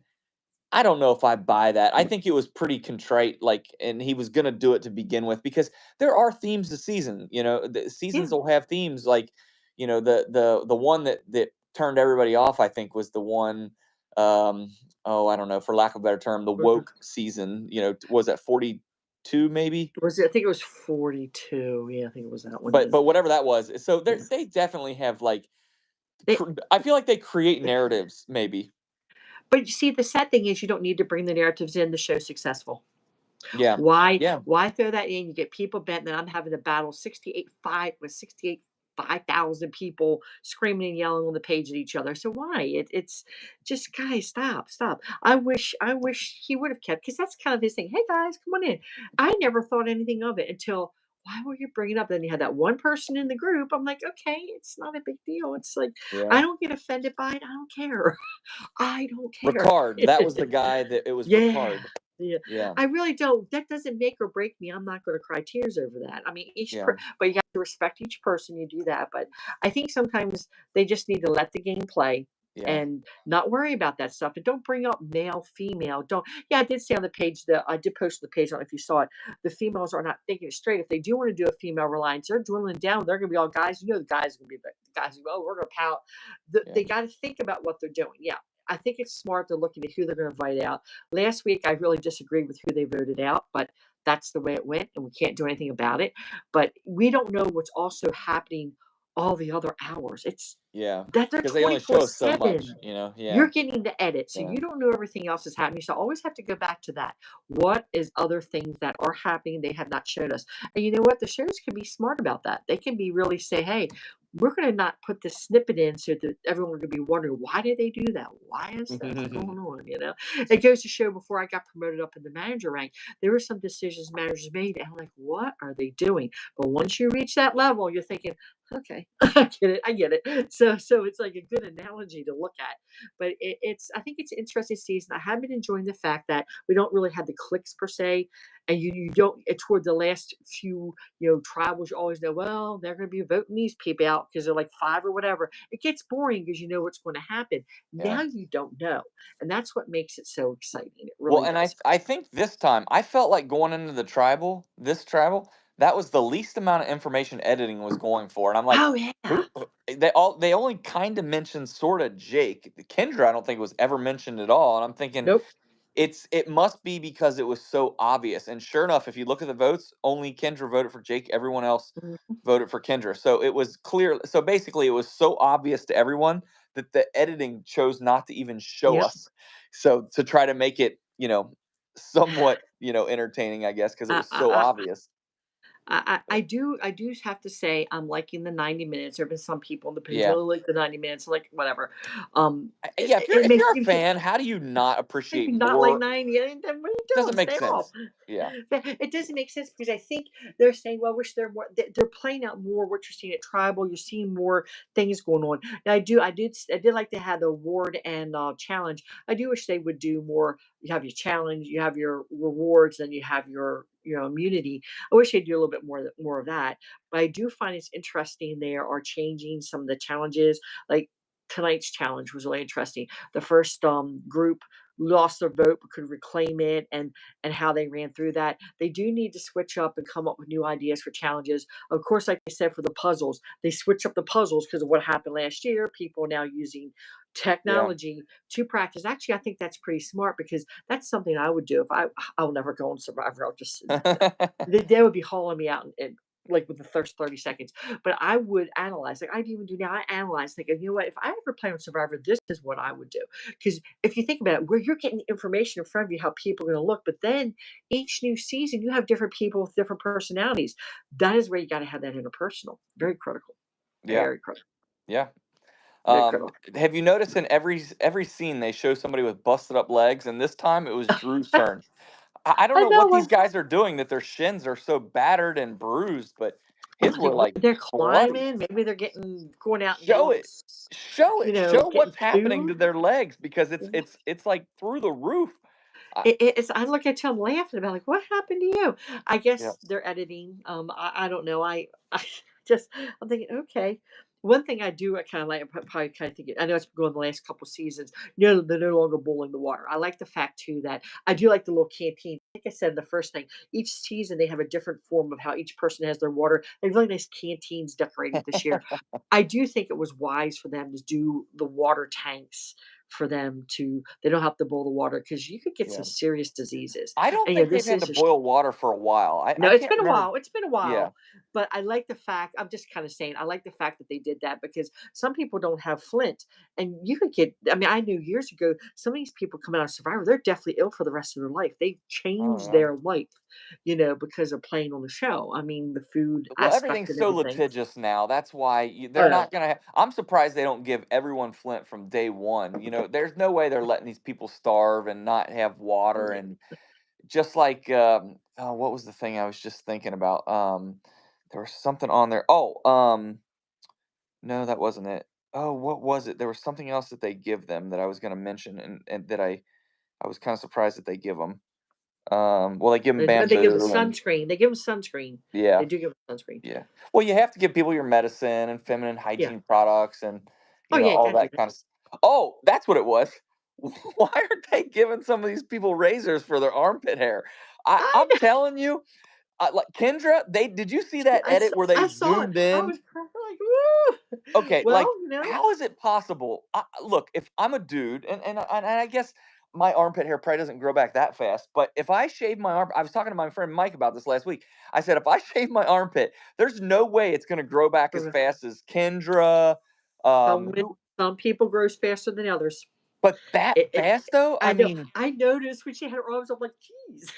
I don't know if I buy that. I think it was pretty contrite, like, and he was gonna do it to begin with because there are themes to season. The seasons Yeah. will have themes like, the one that turned everybody off. I think was the one. Oh, I don't know, for lack of a better term, the Mhm. woke season. Was that 42 maybe? Was it I think it was 42. Yeah, I think it was that one. But whatever that was. So Yeah. they definitely have like. They I feel like they create narratives, maybe. but you see, the sad thing is you don't need to bring the narratives in to show successful. Yeah, Why yeah, why throw that in? You get people bent, then I'm having to battle 68 5,000 people screaming and yelling on the page at each other. So why? It's just guys, stop, stop. I wish he would have kept because that's kind of his thing. Hey guys, come on in. I never thought anything of it until why were you bringing it up? Then you had that one person in the group. I'm like, okay, it's not a big deal. It's like yeah. I don't get offended by it. I don't care. I don't care. Ricard, that was the guy that it was Yeah. Ricard. Yeah. Yeah, I really don't that doesn't make or break me. I'm not gonna cry tears over that. I mean, yeah, but you got to respect each person, you do that, but I think sometimes they just need to let the game play yeah, and not worry about that stuff, and don't bring up male, female, don't yeah, I did say on the page that I did post on the page, I don't know if you saw it, the females are not thinking it straight. If they do wanna do a female reliance, they're dwindling down, they're gonna be all guys, the guys are gonna be the guys, "Oh, we're gonna pout." yeah, They gotta think about what they're doing, yeah. I think it's smart to look into who they're gonna invite out. Last week, I really disagreed with who they voted out, but that's the way it went, and we can't do anything about it. But we don't know what's also happening all the other hours. It's yeah. that they're Because they only show us so 24/7. much. You're Yeah, getting the edit, so yeah, you don't know everything else is happening. So I always have to go back to that. What is other things that are happening they have not showed us? And you know what? The shows can be smart about that. They can be really say, hey, we're going to not put this snippet in so that everyone could be wondering why did they do that? Why is that going on? It goes to show before I got promoted up in the manager rank, there were some decisions managers made, and I'm like, what are they doing? But once you reach that level, you're thinking, okay, I get it, I get it. So it's like a good analogy to look at. But it's I think it's an interesting season. I have been enjoying the fact that we don't really have the clicks per se, and you don't toward the last few tribals. You always know well they're going to be voting these people out because they're like five or whatever. It gets boring because you know what's going to happen. yeah. Now you don't know, and that's what makes it so exciting. It Well, really and does. I think this time I felt like going into this tribal, that was the least amount of information editing was going for, and I'm like, Oh yeah. they only kind of mentioned sort of Jake. Kendra, I don't think was ever mentioned at all, and I'm thinking Nope. it must be because it was so obvious. And sure enough, if you look at the votes, only Kendra voted for Jake. Everyone else Mhm. voted for Kendra. So it was clear. So basically, it was so obvious to everyone that the editing chose not to even show Yep. us. So to try to make it, somewhat, entertaining, I guess, because it I, was so I, obvious. I do have to say I'm liking the 90 minutes. There have been some people on the page Yeah. really like the 90 minutes, like whatever. It, Yeah. it If it you're makes a you fan, how do you not like appreciate not like more? 90. Then what are you Doesn't doing? make Stay off. sense. Yeah. It doesn't make sense because I think they're saying, well, wish they're more. They're playing out more what you're seeing at tribal. You're seeing more things going on. And I did like to have the award and challenge. I do wish they would do more. You have your challenge, you have your rewards, and you have your immunity. I wish they'd do a little bit more of that. But I do find it's interesting they are changing some of the challenges. Like tonight's challenge was really interesting. The first group lost their vote but could reclaim it and how they ran through that. They do need to switch up and come up with new ideas for challenges. Of course, like I said, for the puzzles, they switch up the puzzles because of what happened last year. People are now using Yeah. technology to practice. Actually, I think that's pretty smart because that's something I would do if I'll never go on Survivor. I'll just they would be hauling me out and like with the first 30 seconds. But I would analyze, like I even do now. I analyze, thinking, you know what, if I ever play on Survivor, this is what I would do. Because if you think about it, where you're getting information in front of you, how people are going to look, but then each new season, you have different people with different personalities. That is where you got to have that interpersonal. Very critical. Yeah. Very critical. Yeah. No girl. Have you noticed in every scene they show somebody with busted up legs, and this time it was Drew's turn. I don't I know what know. these guys are doing that their shins are so battered and bruised, but his Like, were what like they're bloody. climbing, maybe they're getting going out and Show doing, it. Show it. Show getting what's happening to food. their legs because it's What? it's it's like through the roof. I, It's I look at him laughing about like, "What happened to you?" I yeah. guess they're editing. I don't know. I just I'm thinking, okay. One thing I kinda like, probably kinda think I know it's been going the last couple seasons. They're no longer boiling the water. I like the fact too that I do like the little canteen. Like I said, the first thing, each season they have a different form of how each person has their water. They have really nice canteens decorated this year. I do think it was wise for them to do the water tanks for them to they don't have to boil the water because you could get some Yeah. serious diseases. I don't And, think they've this had to is a boil water for a while. I no, it's can't been a remember. while, it's been a Yeah. while, but I like the fact I'm just kinda saying, I like the fact that they did that because some people don't have Flint, and you could get I mean, I knew years ago, some of these people come out of Survivor, they're definitely ill for the rest of their life. They Oh changed yeah. their life, because of playing on the show. I mean, the food Well, aspect everything's and so everything. litigious now. That's why they're Oh, not gonna. I'm surprised they don't give everyone Flint from day one. There's no way they're letting these people starve and not have water. yeah. And just like, oh, what was the thing I was just thinking about? There was something on there. Oh, no, that wasn't it. Oh, what was it? There was something else that they give them that I was gonna mention, and that I was kind of surprised that they give them. Well, they give them They give 'em bamboo and sunscreen. They give 'em sunscreen. yeah. They do give 'em sunscreen. Yeah. Well, you have to give people your medicine and feminine Yeah. hygiene products and, Oh, yeah, all gotta do that that. kind of Oh, that's what it was. Why aren't they giving some of these people razors for their armpit hair? I I'm telling you, like Kendra, did you see that edit where they I saw it. zoomed I in? was crying like, "Woo!" Okay, Well, like, how is it possible? Look, if I'm a dude, and I guess my armpit hair probably doesn't grow back that fast, but if I shave my arm, I was talking to my friend Mike about this last week. I said, if I shave my armpit, there's no way it's going to grow back as fast as Kendra. some wo Who? some people grows faster than others. But that It fast though? I I know. mean, I noticed when she had her arms, I'm like, "Geez."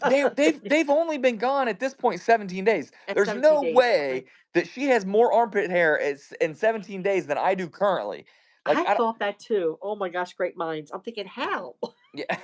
they've only been gone at this point 17 days. At There's 17 no days. way that she has more armpit hair in 17 days than I do currently. Like I I don't. thought that too. Oh my gosh, great minds. I'm thinking, "How?" Yeah.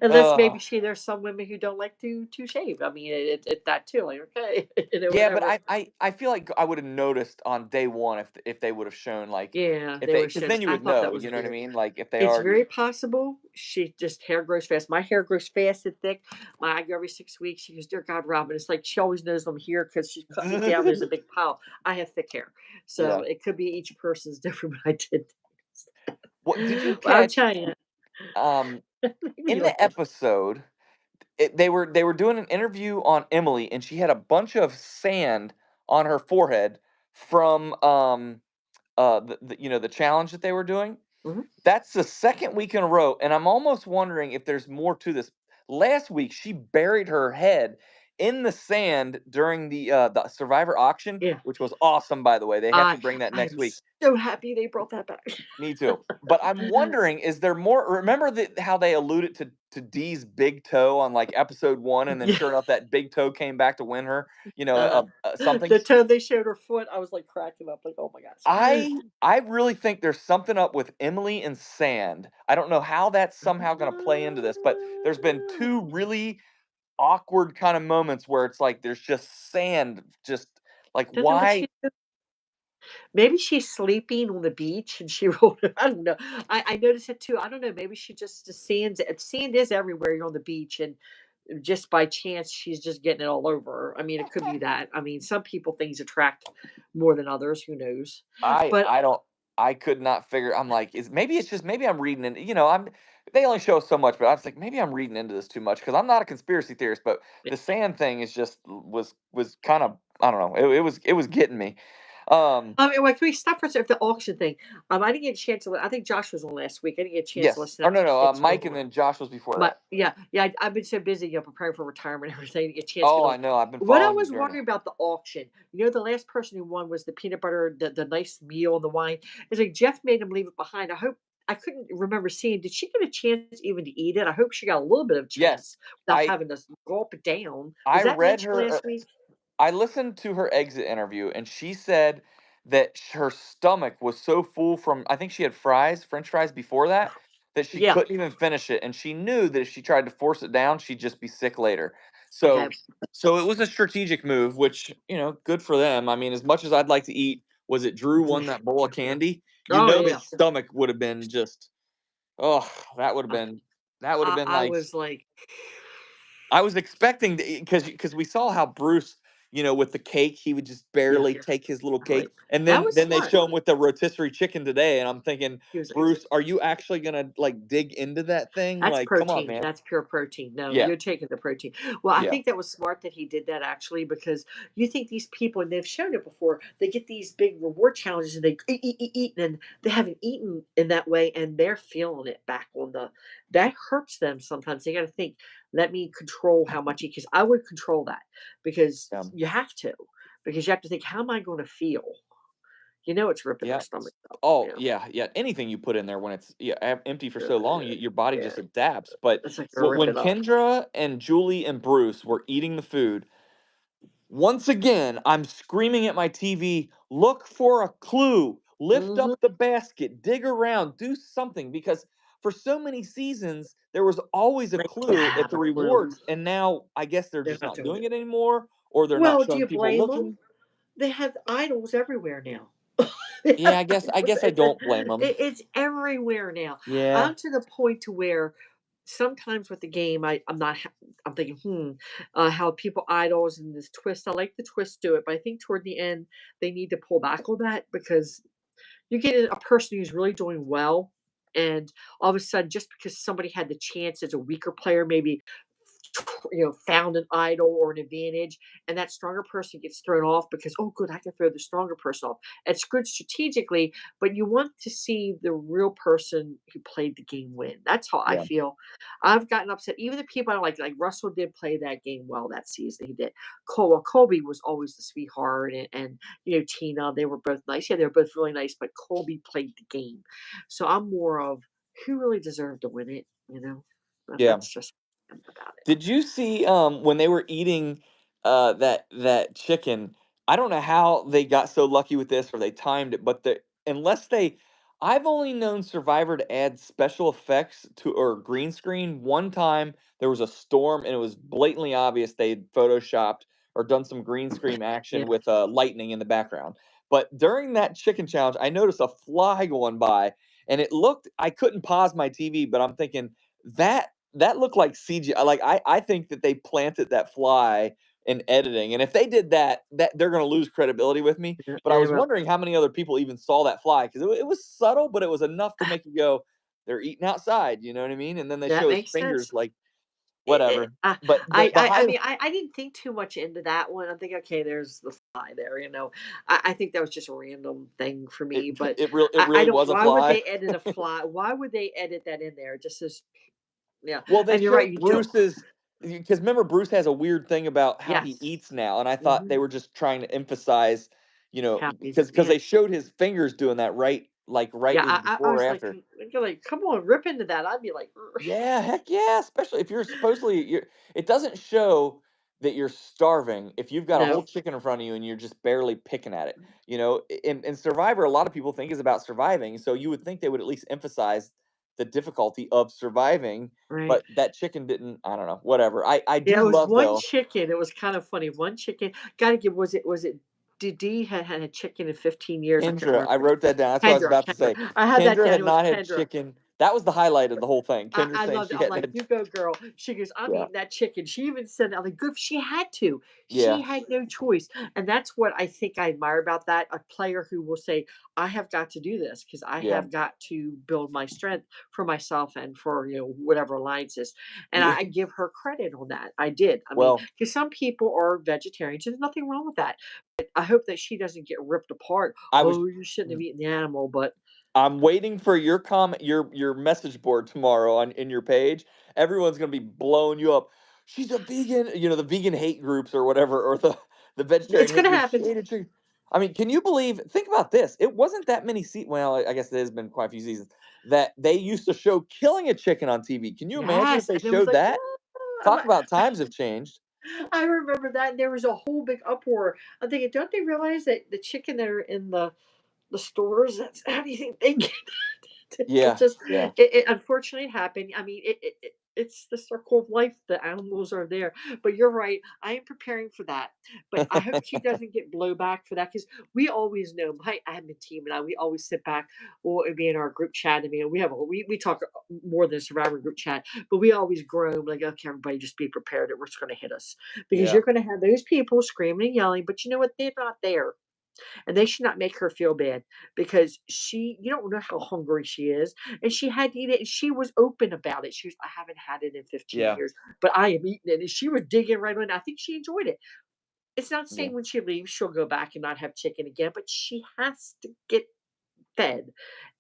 Unless uh, maybe there's some women who don't like to shave. I mean, it that too, like, okay, yeah, but whatever. I feel like I would have noticed on day one if they would have shown like Yeah, if they they were because should then you I would thought that know, was you know what I weird. mean? Like if they It's already very possible she just hair grows fast. My hair grows fast and thick. I go every 6 weeks. She goes, "Dear God, Robin," it's like she always knows I'm here because she's cutting it down. There's a big pile. I have thick hair, so yeah. it could be each person's different. But I did. What did you Well, I'm catch telling you, um it made me in the laugh. episode they were doing an interview on Emily and she had a bunch of sand on her forehead from the challenge that they were doing. Mhm. That's the second week in a row, and I'm almost wondering if there's more to this. Last week, she buried her head in the sand during the Survivor auction, Yeah, which was awesome, by the way. They have to I bring that I next am week. so happy they brought that back. Me too. But I'm wondering, is there more? Remember how they alluded to Dee's big toe on like episode one, and then Yeah. sure enough, that big toe came back to win her. Uh, Something. the time they showed her foot, I was like cracking up, like, "Oh my gosh." I really think there's something up with Emily and Sand. I don't know how that's somehow gonna play into this, but there's been two really awkward kind of moments where it's like there's just sand, just like Don't know what why? she maybe she's sleeping on the beach and she rolled I don't know. I noticed it too. I don't know. Maybe she just the sand is everywhere. You're on the beach and just by chance she's just getting it all over her. I mean, it could be that. I mean, some people things attract more than others. Who knows? I But I don't I could not figure. I'm like, is maybe it's just maybe I'm reading in. I'm they only show us so much, but I was like, maybe I'm reading into this too much because I'm not a conspiracy theorist, but the sand thing is just was kind of I don't know. It was getting me. Um, wait, can we stop for a second? The auction thing. I didn't get a chance to. I think Josh was on last week. I didn't get a chance to yes. listen Or up no, no. into Mike and then Josh was before my that. yeah, yeah, I've been so busy, preparing for retirement and everything to get a chance to Oh, get I on. know. I've been What I following your was journey. wondering about the auction, the last person who won was the peanut butter, the nice meal and the wine. It's like Jeff made him leave it behind. I couldn't remember seeing. Did she get a chance even to eat it? I hope she got a little bit of Yes, chance without I having to gulp it down. Was I that read mentioned her. last week? I listened to her exit interview, and she said that her stomach was so full from, I think she had French fries before that, that she Yeah. couldn't even finish it, and she knew that if she tried to force it down, she'd just be sick later. Okay. So so it was a strategic move, which, good for them. I mean, as much as I'd like to eat, was it Drew won that bowl of candy? You Oh, know yeah. his stomach would have been just, oh, Uh, that would have been I like, was like, I was expecting, because we saw how Bruce, with the cake, he would just yeah, barely take his little like, cake, and that then was they smart. show him with the rotisserie chicken today, and I'm thinking, He was like, Bruce, are you actually gonna like dig into that thing? "That's Like, come on, protein, man. that's pure protein. No, Yeah, you're taking the protein." Well, I yeah, think that was smart that he did that actually because you think these people, and they've shown it before, they get these big reward challenges and they eat, and they haven't eaten in that way and they're feeling it back on that hurts them sometimes. They gotta think, "Let me control how much because I would control that because yeah, you have to, because you have to think, "How am I gonna feel?" It's ripping their yeah. stomach up, Oh, yeah, yeah. Anything you put in there when it's, yeah, empty for so long, your body yeah, just adapts. But it's like you're when ripping up. Kendra and Julie and Bruce were eating the food, once again, I'm screaming at my TV, look for a clue, lift Mhm. up the basket, dig around, do something. Because for so many seasons, there was always a They didn't clue at have the a clue. rewards. And now I guess they're They're just not not doing doing it. it anymore, or they're not Well, do showing you people blame them? looking. They have idols everywhere now. They Yeah, have I idols, guess I don't blame them. it's everywhere now. Yeah, I'm to the point to where sometimes with the game, I'm not ha I'm thinking, how people idols and this twist, I like the twist to it, but I think toward the end, they need to pull back on that because you get a person who's really doing well, and all of a sudden, just because somebody had the chance as a weaker player, maybe found an idol or an advantage, and that stronger person gets thrown off because, oh, good, I can throw the stronger person off. It's good strategically, but you want to see the real person who played the game win. That's how I yeah, feel. I've gotten upset. Even the people I like Russell did play that game well that season. He did. Colby was always the sweetheart, and Tina. They were both nice. Yeah, they were both really nice, but Colby played the game. So I'm more of who really deserved to win it. yeah. That's just about it. Did you see, when they were eating, that chicken? I don't know how they got so lucky with this or they timed it, but unless they, I've only known Survivor to add special effects to or green screen one time. There was a storm and it was blatantly obvious they'd photoshopped or done some green screen Yeah. action with lightning in the background. But during that chicken challenge, I noticed a fly going by and it looked. I couldn't pause my TV, but I'm thinking that looked like CGI. Like, I think that they planted that fly in editing, and if they did that, they're gonna lose credibility with me. Yeah, But I they was will. wondering how many other people even saw that fly because it was subtle, but it was enough to make you go, "They're eating outside." You know what I mean? And then they That show his makes fingers, sense. like, It whatever. But the I high mean, I didn't think too much into that one. I'm thinking, "Okay, there's the fly there." I think that was just a random thing for it me, but it I really don't was a why would fly. they edit a fly? Why would they edit that in there? Just as yeah, Well, they and you're right, showed you don't Bruce's, because remember Bruce has a weird thing about how he yes. eats now, and I thought they Mhm. were just trying to emphasize, Happy because yeah. they showed his fingers doing that right, like right Yeah, was I before or was like, after. you're like, "Come on, rip into that." I'd be like, Yeah, heck yeah, especially if you're supposedly it doesn't show that you're starving if you've got a whole "No." chicken in front of you and you're just barely picking at it. In Survivor, a lot of people think is about surviving, so you would think they would at least emphasize the difficulty of surviving, Right. but that chicken didn't. I don't know, whatever. I Yeah, do it was love one though. chicken, it was kind of funny, one chicken gotta give was it Dee had a chicken in 15 years, I can't Kendra, remember. I wrote that down. That's what I was about to Kendra. say. I had that Kendra down, had it was not had Kendra. chicken. That was the highlight of the whole thing. Kendra I saying loved she it. I'm hadn't like, had. "You go, girl." She goes, "I'm Yeah, eating that chicken." She even said, "I'm like, good." She had to. She yeah, had no choice, and that's what I think I admire about that. A player who will say, "I have got to do this because I yeah, have got to build my strength for myself and for whatever alliances." And yeah. I give her credit on that. I did. I mean, Well, because some people are vegetarians, and there's nothing wrong with that. But I hope that she doesn't get ripped apart. I was. Oh, you shouldn't have eaten the animal, but I'm waiting for your comment, your message board tomorrow on in your page. Everyone's gonna be blowing you up. She's a vegan, the vegan hate groups or whatever, or the vegetarian it's hate gonna groups. She happen. ate a chicken. I mean, can you believe? Think about this. It wasn't that many well, I guess it has been quite a few seasons that they used to show killing a chicken on TV. Can you imagine if Yes, they and it was showed like, that? "Ah," I'm Talk like, about times have changed. I remember that, and there was a whole big uproar. I'm thinking, don't they realize that the chicken that are in the stores, that's how do you think they get it Yeah, just yeah, it unfortunately happened. I mean, it's the circle of life. The animals are there. But you're right. I am preparing for that. But I hope she doesn't get blowback for that because we always know my admin team and I, we always sit back or it'd be in our group chat. I mean, we talk more than a survivor group chat, but we always groan like, okay, everybody just be prepared that what's gonna hit us. Because yeah, you're gonna have those people screaming and yelling, but you know what? They're not there and they should not make her feel bad because she you don't know how hungry she is and she had to eat it and she was open about it. She was, I haven't had it in 15 yeah, years, but I am eating it. And she was digging right in. I think she enjoyed it. It's not yeah. saying when she leaves she'll go back and not have chicken again, but she has to get fed.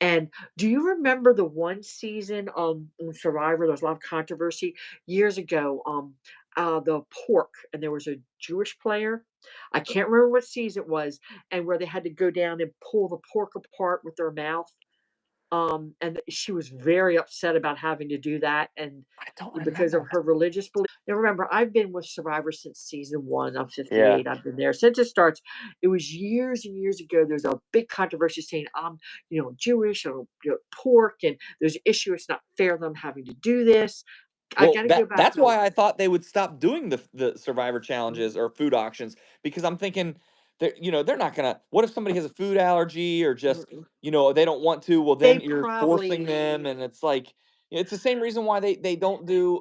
And do you remember the one season on Survivor? There was a lot of controversy years ago. The pork, and there was a Jewish player. I can't remember what season it was, and where they had to go down and pull the pork apart with their mouth. And she was very upset about having to do that, and I don't because remember of that. her religious belief. Now remember, I've been with Survivor since season 1. I'm Yeah. 58. I've been there since it starts. It was years and years ago. There's a big controversy saying I'm, Jewish or pork, and there's an issue. It's not fair them having to do this. I Well, got to go back that's and why I thought they would stop doing the survivor mm, challenges or food auctions because I'm thinking that they're not gonna. What if somebody has a food allergy or mm, just mm. they don't want to? Well, They then you're forcing probably them, and it's like it's the same reason why they don't do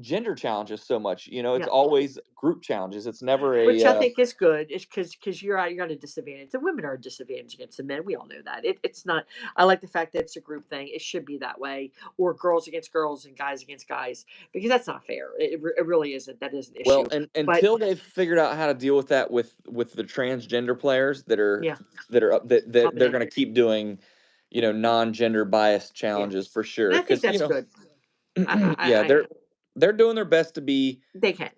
gender challenges so much. It's yeah. always group challenges. It's never a Which I think is good. It's because you're at a disadvantage. The women are a disadvantage against the men. We all know that. It's not. I like the fact that it's a group thing. It should be that way, or girls against girls and guys against guys, because that's not fair. It really isn't. That is an well, issue. and But until they've figured out how to deal with that with the transgender players that are yeah, that coming they're in. going to keep doing non-gender biased Yeah, challenges for and sure I think because that's good. yeah, they're doing their best to be. They can.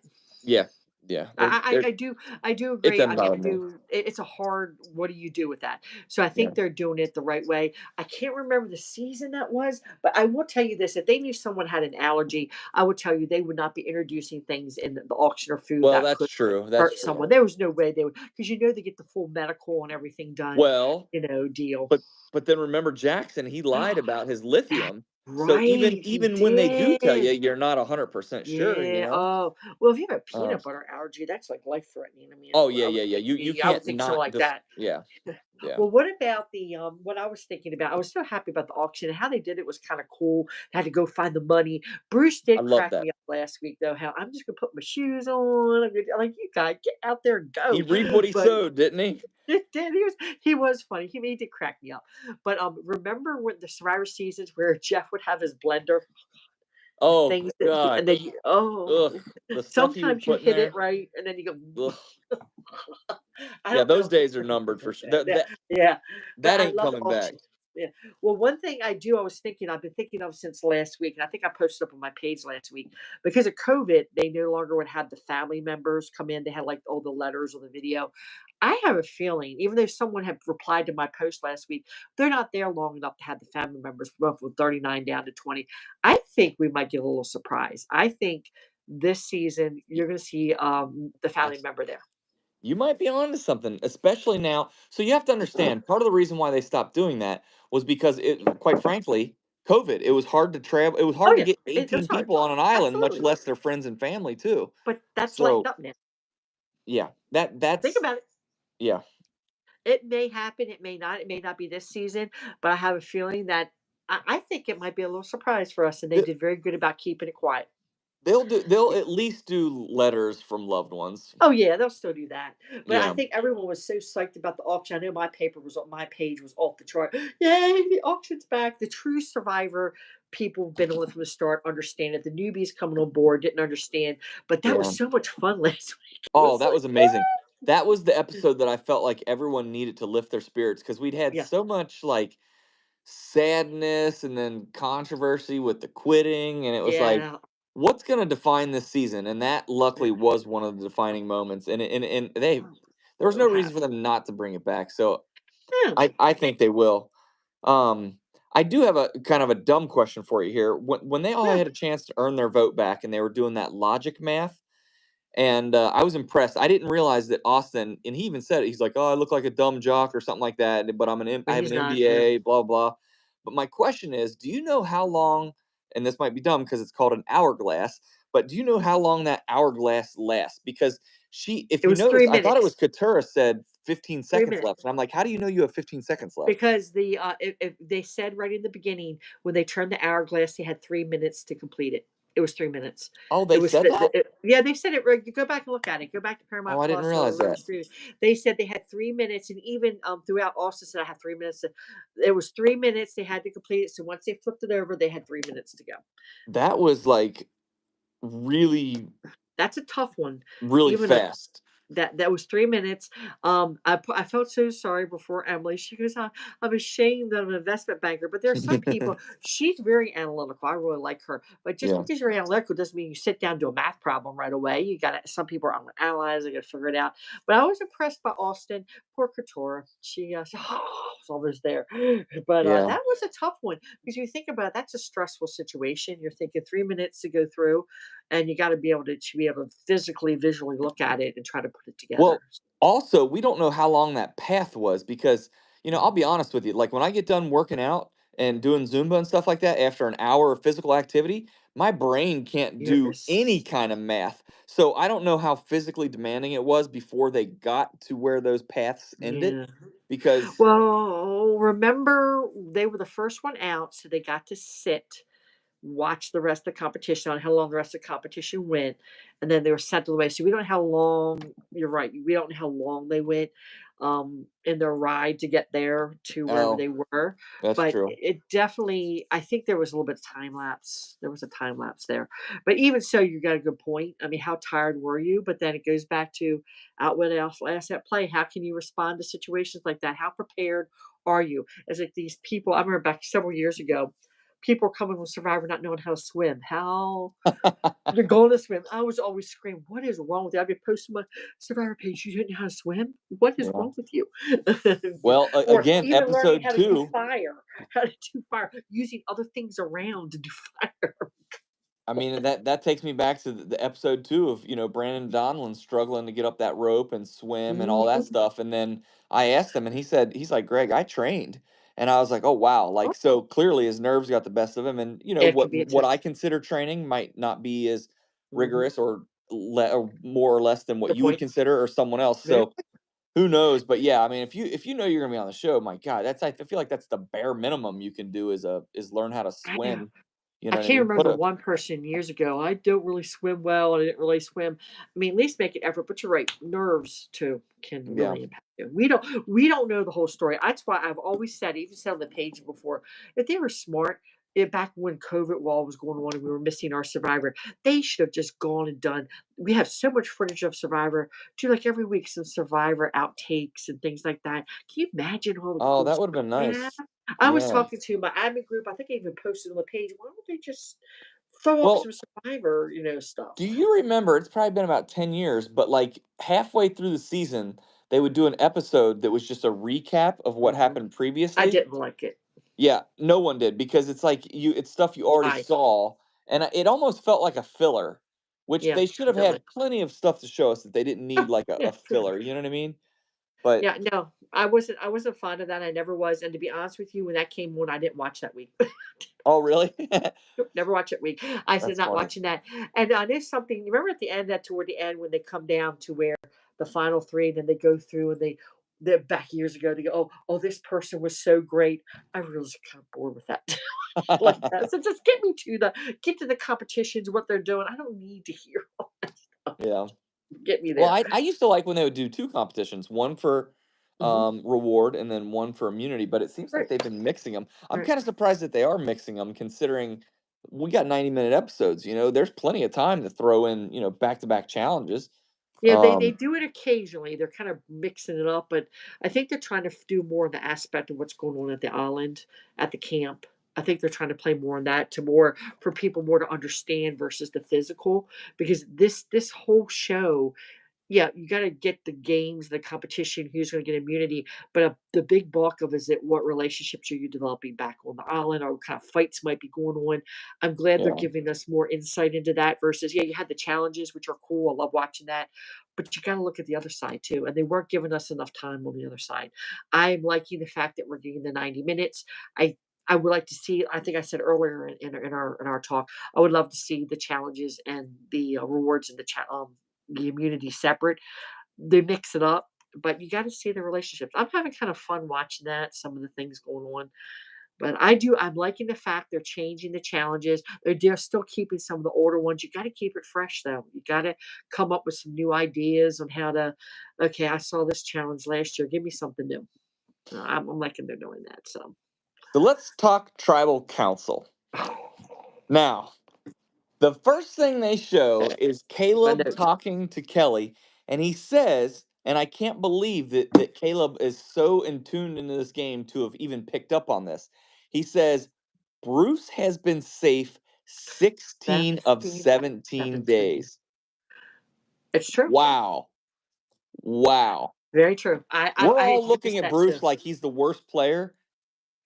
Yeah, yeah, I, they're I I do I do it agree. doesn't I mean, bother I me. do. It's a hard. What do you do with that? So I Yeah. think they're doing it the right way. I can't remember the season that was, but I will tell you this: if they knew someone had an allergy, I would tell you they would not be introducing things in the auction or food Well, that that's could true. That's hurt true. someone. There was no way they would, because they get the full medical and everything done. Well, Deal. but then remember Jackson, he lied about his That's lithium. So even right. He even when they do tell you, did. you're not 100% sure. Yeah. Oh, well, if you have a Uh, peanut butter allergy, that's like life threatening. I mean, oh yeah, I would yeah, yeah. think You I would can't think so not like just that. yeah, yeah. Well, what about what I was thinking about? I was so happy about the auction and how they did it was kind of cool. I had to go find the money. Bruce I did love crack that. me up last week though. How I'm just gonna put my shoes on. I'm like, you guys get out there and He go. reaped what he But sowed, didn't he? it did. He was funny. He did crack me up. But remember when the Survivor seasons where Jeff would have his blender, the Oh things that he, and God. then you, Ugh. oh, The stuff he would sometimes you put in hit it there. right and then you Ugh. go. I Yeah, don't know those if he's days are ever numbered gonna for get sure. that. That Yeah, but that I ain't love the coming back. auction. Yeah. Well, one thing I was thinking, I've been thinking of since last week, and I think I posted up on my page last week, because of COVID, they no longer would have the family members come in. They had like all the letters or the video. I have a feeling, even though someone had replied to my post last week, they're not there long enough to have the family members go from 39 down to 20. I think we might get a little surprise. I think this season Y- you're going to see the family That's member there. You might be onto something, especially now. So you have to understand, part of the reason why they stopped doing that was because quite frankly, COVID. It was hard to travel. It was Oh hard to yeah, get it 18 was hard. people on an island, much Absolutely. less their friends and family too. But that's lightened So up now. yeah, Think that's about it. yeah. It may happen, it may not. It may not be this season, but I have a feeling that I think it might be a little surprise for us, and they They- did very good about keeping it quiet. They'll Yeah. at least do letters from loved ones. Oh yeah, they'll still do that. But I Yeah. think everyone was so psyched about the auction. I know my paper was on my page was off the chart. Yay, the auction's back. The true survivor people who've been on it from the start understand it. The newbies coming on board didn't understand. But that Yeah. was so much fun last week. It Oh, was that like, was amazing. That was the episode that I felt like everyone needed to lift their spirits because we'd had yeah, so much like sadness and then controversy with the quitting, and it was like, yeah, what's going to define this season? And that luckily yeah. was one of the defining moments. And there was So no reason for happy. them not to bring it back. So Yeah, I think they will. Um, I do have a kind of a dumb question for you here. When they all yeah. had a chance to earn their vote back and they were doing that logic math and I was impressed. I didn't realize that Austin, and he even said it. He's like, "Oh, I look like a dumb jock or something like that, but But I have he's an not, yeah. MBA, blah blah." But my question is, do you know how long? And this might be dumb because it's called an hourglass. But do you know how long that hourglass lasts? Because if It you was 3 noticed, I thought it was minutes. Katura said 15 3 seconds left, minutes. and I'm like, how do you know you have 15 seconds left? Because if they said right in the beginning, when they turned the hourglass, they had 3 minutes to complete it. It was 3 minutes. Oh, It they was said that? yeah, they said it right. You go back and look at it. Go back to Oh, Paramount I didn't Plus realize or whatever that. streaming. They said they had 3 minutes, and even, throughout Austin said, "I have 3 minutes." It was 3 minutes, they had to complete it, so once they flipped it over, they had 3 minutes to go. That was like really, That's a tough one. really Even a fast. that was 3 minutes. I felt so sorry before Emily. She goes, I'm ashamed that I'm an investment banker." But there are some people, she's very analytical. I really like her. But just Yeah. because you're analytical doesn't mean you sit down and do a math problem right away. You got to, some people are going to analyze, they got to figure it out. But I was impressed by Austin. Poor Couture. She was almost there. But Yeah. that was a tough one because you think about it, that's a stressful situation. You're thinking 3 minutes to go through, and you got to be able to physically, visually look at it and try to put it together. Well, also, we don't know how long that path was because, I'll be Mhm. honest with you. Like when I get done working out and doing Zumba and stuff like that after an hour of physical activity, my brain can't You're do any this. kind of math. So I don't know how physically demanding it was before they got to where those paths ended Yeah. because, Well, remember they were the first one out, so they got to sit, watch the rest of the competition on how long the rest of the competition went, and then they were sent away. So we don't know how long. You're right. We don't know how long they went in their ride to get there to wherever oh, they were. that's But true. it definitely, I think there was a little bit of time lapse. There was a time lapse there. But even so, you got a good point. I mean, how tired were you? But then it goes back to out when else last at play. How can you respond to situations like that? How prepared are you? As like these people, I remember back several years ago, people coming with Survivor not knowing how to swim. How they're going to swim. I was always screaming, "What is wrong with you?" I'd be posting my Survivor page. You didn't know how to swim? What is Yeah. wrong with you? Well, Or again, even learning episode how to do two. fire, how to do fire, using other things around to do fire. I mean, that takes me back to the episode 2 of, Brandon Donlin struggling to get up that rope and swim and all that Mhm. stuff, and then I asked him, and he's like, "Greg, I trained." And I was like, "Oh, wow." Like, Oh, so clearly his nerves got the best of him, and, it could what be a what tip. I consider training might not be as Mhm. rigorous or more or less than what Good you would point. consider or someone else, Yeah. so who knows? But, yeah, I mean, if you know you're gonna be on the show, my god, I feel like that's the bare minimum you can do is learn how to I know. swim, you I know what I can't mean? Put remember a one person years ago. I don't really swim well. I didn't really swim. I mean, at least make an effort. But you're right. Nerves too can yeah. really impact you. We don't know the whole story. That's why I've always said, even said on the page before, if they were smart, back when COVID wall was going on and we were missing our Survivor, they should have just gone and done. We have so much footage of Survivor. Do like every week some Survivor outtakes and things like that. Can you imagine all the Oh, cool that stuff? would've been Yeah. nice. I was Yeah. talking to my admin group. I think I even posted on the page. Why don't they just throw up Well, some Survivor, stuff? do you remember it's probably been about 10 years, but, like, halfway through the season, they would do an episode that was just a recap of what Mhm. happened I previously? didn't like it. Yeah, no one did because it's like it's stuff you already Why? saw, and it almost felt like a filler, which Yeah, they should have really. had plenty of stuff to show us that they didn't need like a Yeah, filler, you know what I mean? But yeah, no, I wasn't fond of that, I never was, and to be honest with you, when that came on, I didn't watch that week. oh, really? Nope, never watch that week. I said, That's "Not funny. watching that." And, there's something, you remember at the end, that toward the end when they come down to where the final 3, then they go through and they're back years ago, they go, "Oh, this person was so great." I really was kind of bored with that. Like that. So just get to the competitions, what they're doing. I don't need to hear all that stuff. Yeah. Get me Well, there. I used to like when they would do 2 competitions, one for, Mhm. reward and then one for immunity, but it seems like Right, they've been mixing them. 'Em. I'm right. kinda surprised that they are mixing them, considering we got 90-minute episodes, there's plenty of time to throw in, back-to-back challenges. Yeah, they Um, do it occasionally. They're kind of mixing it up, but I think they're trying to do more of the aspect of what's going on at the island, at the camp. I think they're trying to play more on that to more for people more to understand versus the physical because this whole show Yeah, you gotta get the games, the competition, who's gonna get immunity, but, the big bulk of is it what relationships are you developing back on the island, or what kind of fights might be going on. I'm glad they're Yeah. giving us more insight into that versus, yeah, you had the challenges, which are cool, I love watching that, but you gotta look at the other side too, and they weren't giving us enough time on the other side. I'm liking the fact that we're getting the 90 minutes. I I would like to see, I think I said earlier in our talk, I would love to see the challenges and the, rewards and the immunity separate. They mix it up, but you gotta see the relationships. I'm having kind of fun watching that, some of the things going on. But I'm liking the fact they're changing the challenges. They're still keeping some of the older ones. You gotta keep it fresh though. You gotta come up with some new ideas on how to, okay, I saw this challenge last year. Give me something new. I'm liking they're doing that. So So let's talk tribal council. Now, the first thing they show is my Caleb notes. talking to Kelly, and he says, and I can't believe that Caleb is so in tuned into this game to have even picked up on this. He says, Bruce has been safe 16 of 17 out of 17 17. days. It's true. Wow. Wow. Very true. We're I all had looking noticed at that too. Bruce like he's the worst player.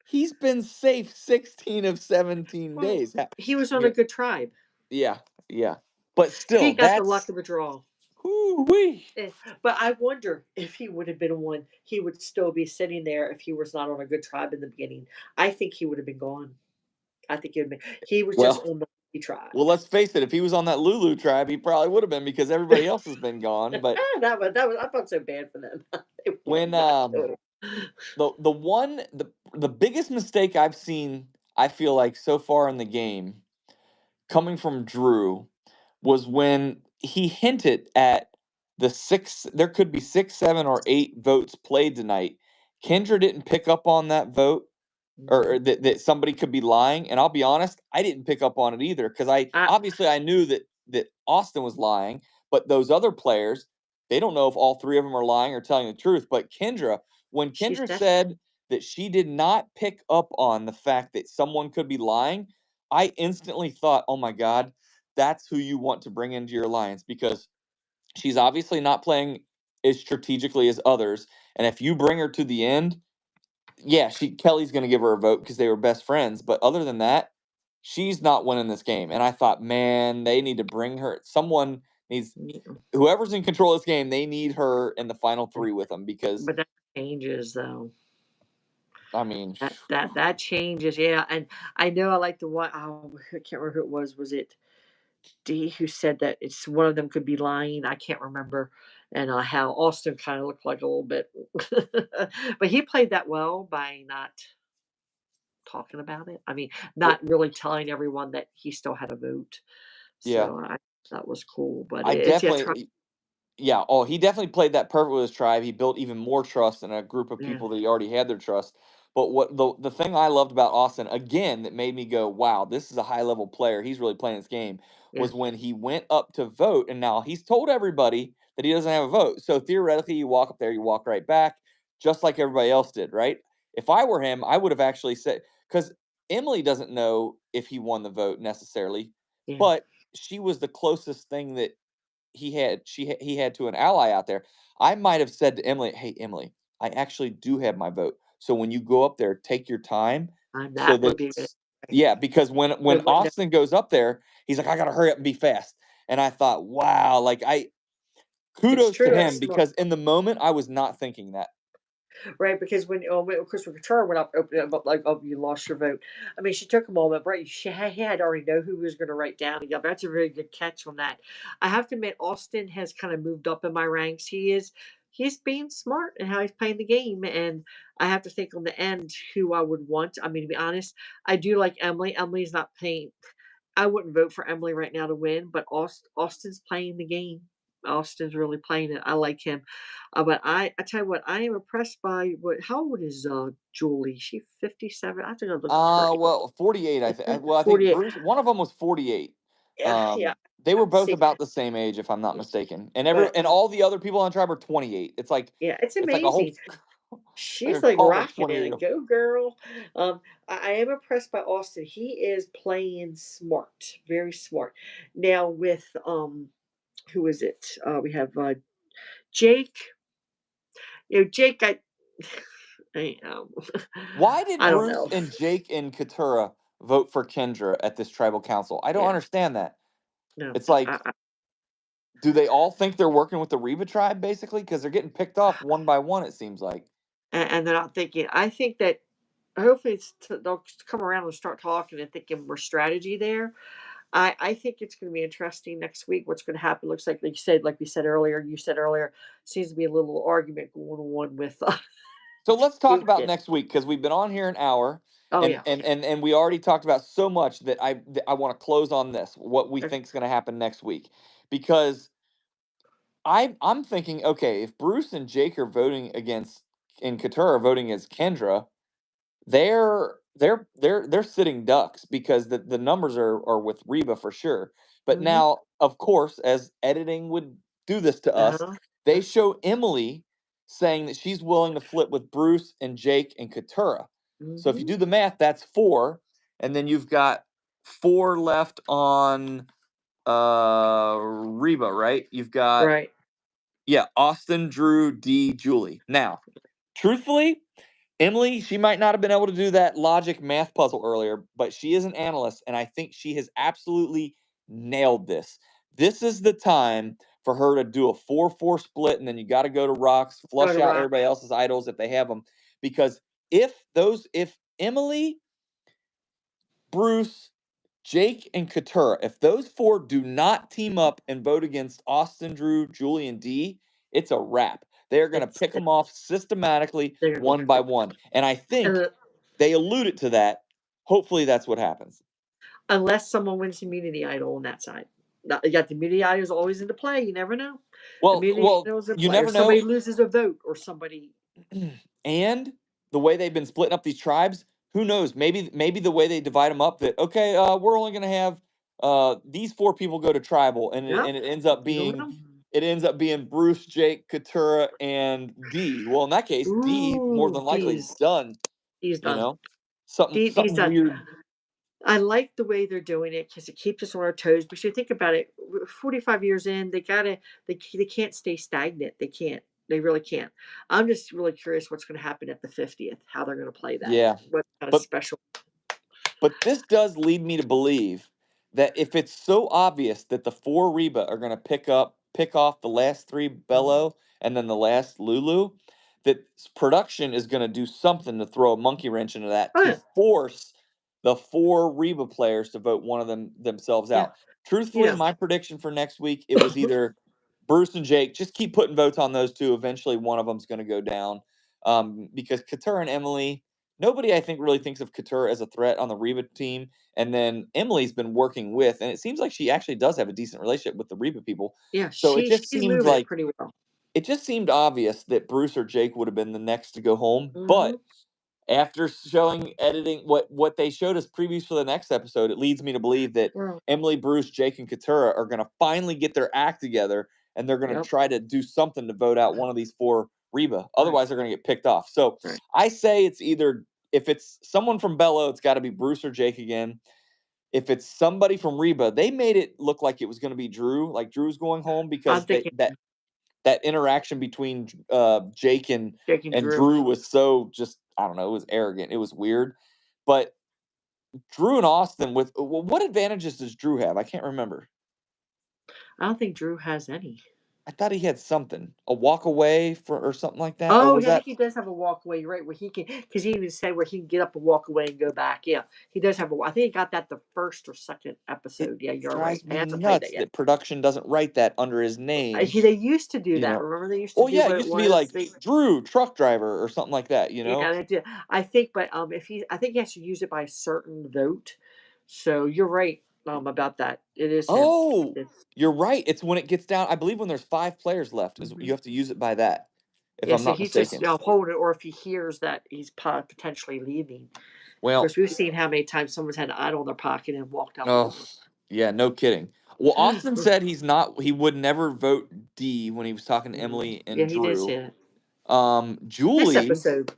He's been safe 16 of 17 Well, days. he was on a Yeah, good tribe. yeah, yeah. But He still, got the luck that's of the draw. whoo-wee. But I wonder if he would have been one, he would still be sitting there if he was not on a good tribe in the beginning. I think he would have been gone. I think he was just Well, on the lucky tribe. well, let's face it. If he was on that Lulu tribe, he probably would have been because everybody else has been gone. But That was I felt so bad for them. They when got total. the biggest mistake I've seen, I feel like so far in the game, coming from Drew, was when he hinted at there could be 6, 7, or 8 votes played tonight. Kendra didn't pick up on that vote, or Mhm. that somebody could be lying. And I'll be honest, I didn't pick up on it either because I I knew that Austin was lying, but those other players, they don't know if all three of them are lying or telling the truth. But when she's Kendra desperate. said that she did not pick up on the fact that someone could be lying, I instantly thought, oh my God, that's who you want to bring into your alliance because she's obviously not playing as strategically as others. And if you bring her to the end, yeah, Kelly's gonna give her a vote because they were best friends, but other than that, she's not winning this game. And I thought, man, they need to bring her. Someone needs Yeah. whoever's in control of this game. They need her in the final three with them because But that changes though. I mean, That changes, yeah, and I know I like the one, oh, I can't remember who it was. Was it D who said that it's one of them could be lying? I can't remember, and, how Austin kinda looked like a little bit but he played that well by not talking about it. I mean, well, not really telling everyone that he still had a vote, yeah, so I that was cool, but I it's yeah, definitely yeah, oh, he definitely played that perfect with his tribe. He built even more trust in a group of yeah, people that he already had their trust. But what the thing I loved about Austin, again, that made me go, wow, this is a high level player. He's really playing this game, yeah, was when he went up to vote. And now he's told everybody that he doesn't have a vote. So theoretically, you walk up there, you walk right back, just like everybody else did, right? If I were him, I would have actually said, because Emily doesn't know if he won the vote necessarily, yeah. but she was the closest thing that he had to an ally out there. I might have said to Emily, "Hey Emily, I actually do have my vote. So when you go up there, take your time And so that would that be good. yeah, because when It wouldn't have Austin goes up there, he's like, I gotta hurry up and be fast. And I thought, wow, like I it's kudos to true, that's him smart. because in the moment I was not thinking that. Right, because when Christopher Couture went up, opened it up like, "Oh, you lost your vote." I mean, she took a moment, right? He had already know who was going to write down. Yeah, that's a very good catch on that. I have to admit, Austin has kind of moved up in my ranks. He's being smart and how he's playing the game, and I have to think on the end who I would want. I mean, to be honest, I do like Emily. Emily's not playing. I wouldn't vote for Emily right now to win, but Austin's playing the game. Austin's really playing it. I like him. But I tell you what, I am impressed by what how old is, Julie? She 57? I think I looked at her age. Well, 48 well, I think 48. Bruce one of them was 48. Yeah, yeah. They were both See, about the same age if I'm not mistaken. but And all the other people on tribe are 28. yeah, it's It's like a whole amazing. like She's a like call of rocking it. 28. Go girl. I am impressed by Austin. He is playing smart, very smart. Now with who is it? We have Jake, Jake, I, Why did I don't Bruce know. and Jake and Katura vote for Kendra at this tribal council? I don't Yeah, understand that. no, It's like, do they all think they're working with the Reba tribe basically? Because they're getting picked off one by one, it seems like. and they're not thinking. I think that hopefully they'll come around and start talking and thinking more strategy there. I think it's going to be interesting next week. What's going to happen? Looks like you said, like we said earlier, you said earlier, seems to be a little argument going on with So let's talk Jake. about next week because we've been on here an hour, Oh and yeah. and we already talked about so much that I want to close on this. What we Okay. think is going to happen next week, because I'm thinking, okay, if Bruce and Jake are voting against and Katura are voting as Kendra, they're sitting ducks because the numbers are with Reba for sure. But Mm-hmm. now, of course, as editing would do this to us, Uh-huh. they show Emily saying that she's willing to flip with Bruce and Jake and Katura. So if you Mm-hmm. do the math, that's four, and then you've got four left on Reba, right? You've got, Right. yeah, Austin, Drew, D, Julie. Now, truthfully, Emily, she might not have been able to do that logic math puzzle earlier, but she is an analyst, and I think she has absolutely nailed this. This is the time for her to do a 4-4 split, and then you got to go to rocks, Go flush to out rock. everybody else's idols if they have them. Because if Emily, Bruce, Jake, and Katura, if those four do not team up and vote against Austin, Drew, Julie, and D, it's a wrap. They're going to It's pick them off systematically they're one by one. And I and think they alluded to that. Hopefully that's what happens. unless someone wins immunity idol on that side. You got the immunity idols always into play. You never know. Immunity Well, idols in you play, or never somebody know. loses a vote, or somebody. And the way they've been splitting up these tribes, who knows? Maybe the way they divide them up, that okay, we're only going to have these four people go to tribal, and Yeah, it ends up you don't being know. Bruce, Jake, Katura, and D. Well, in that case, D more Ooh, than likely is done. D's You done. know, something D's something done. weird. I like the way they're doing it because it keeps us on our toes. Because you think about it, 45 years in, they can't stay stagnant. They can't. They really can't. I'm just really curious what's going to happen at the 50th. How they're going to play that. Yeah, What kind of but special? But this does lead me to believe that if it's so obvious that the four Reba are going to pick off the last three Mhm. Bello and then the last Lulu, that production is going to do something to throw a monkey wrench into that Oh to yeah, force the four Reba players to vote one of them themselves yeah, out. Truthfully, yeah. my prediction for next week, it was either Bruce and Jake. Just keep putting votes on those two. Eventually, one of them's going to go down, because Katura and Emily, nobody I think really thinks of Couture as a threat on the Reba team. And then Emily's been working with, and it seems like she actually does have a decent relationship with the Reba people. Yeah, So she's moving it pretty well. it just seemed obvious that Bruce or Jake would have been the next to go home. Hmm. But after showing editing what they showed us previews for the next episode, it leads me to believe that Well, Emily, Bruce, Jake, and Katura are going to finally get their act together, and they're going to yep, try to do something to vote out one of these four Reba. right, Otherwise, they're going to get picked off. So right. I say it's either, if it's someone from Bello, it's got to be Bruce or Jake again. If it's somebody from Reba, they made it look like it was going to be Drew, like Drew's going home, I'm because thinking that interaction between Jake Jake and and Drew. Drew was so, just, I don't know, it was arrogant, it was weird. But Drew and Austin, with, well, what advantages does Drew have? I can't remember. I don't think Drew has any. I thought he had something, a walk away for or something like that, or Oh, was yeah, I think that he does have a walk away. You're right, where he can, because he even said where he can get up and walk away and go back. Yeah, he does have a. I think he got that the first or second it episode. Yeah, you're right. drives I me haven't played that nuts yet. that production doesn't write that under his name, They used to do you that. know. Remember, they used to Oh do yeah, it what it used to be was. like They Drew truck driver or something like that, you know. Yeah, they did. I think, but if he, I think he has to use it by a certain vote. So you're right about that. It is him. Oh, It's you're right. It's when it gets down. I believe when there's five players left, is you mhm. have to use it by that, if Yeah. I'm So not he's just mistaken. holding it, or if he hears that he's potentially leaving. Of Well, course, we've seen how many times someone's had an idol in their pocket and walked out the oh, door. yeah, no kidding. Well, Austin said he would never vote D when he was talking to Mhm. Emily and Yeah, he did Drew. say that. This Julie, episode.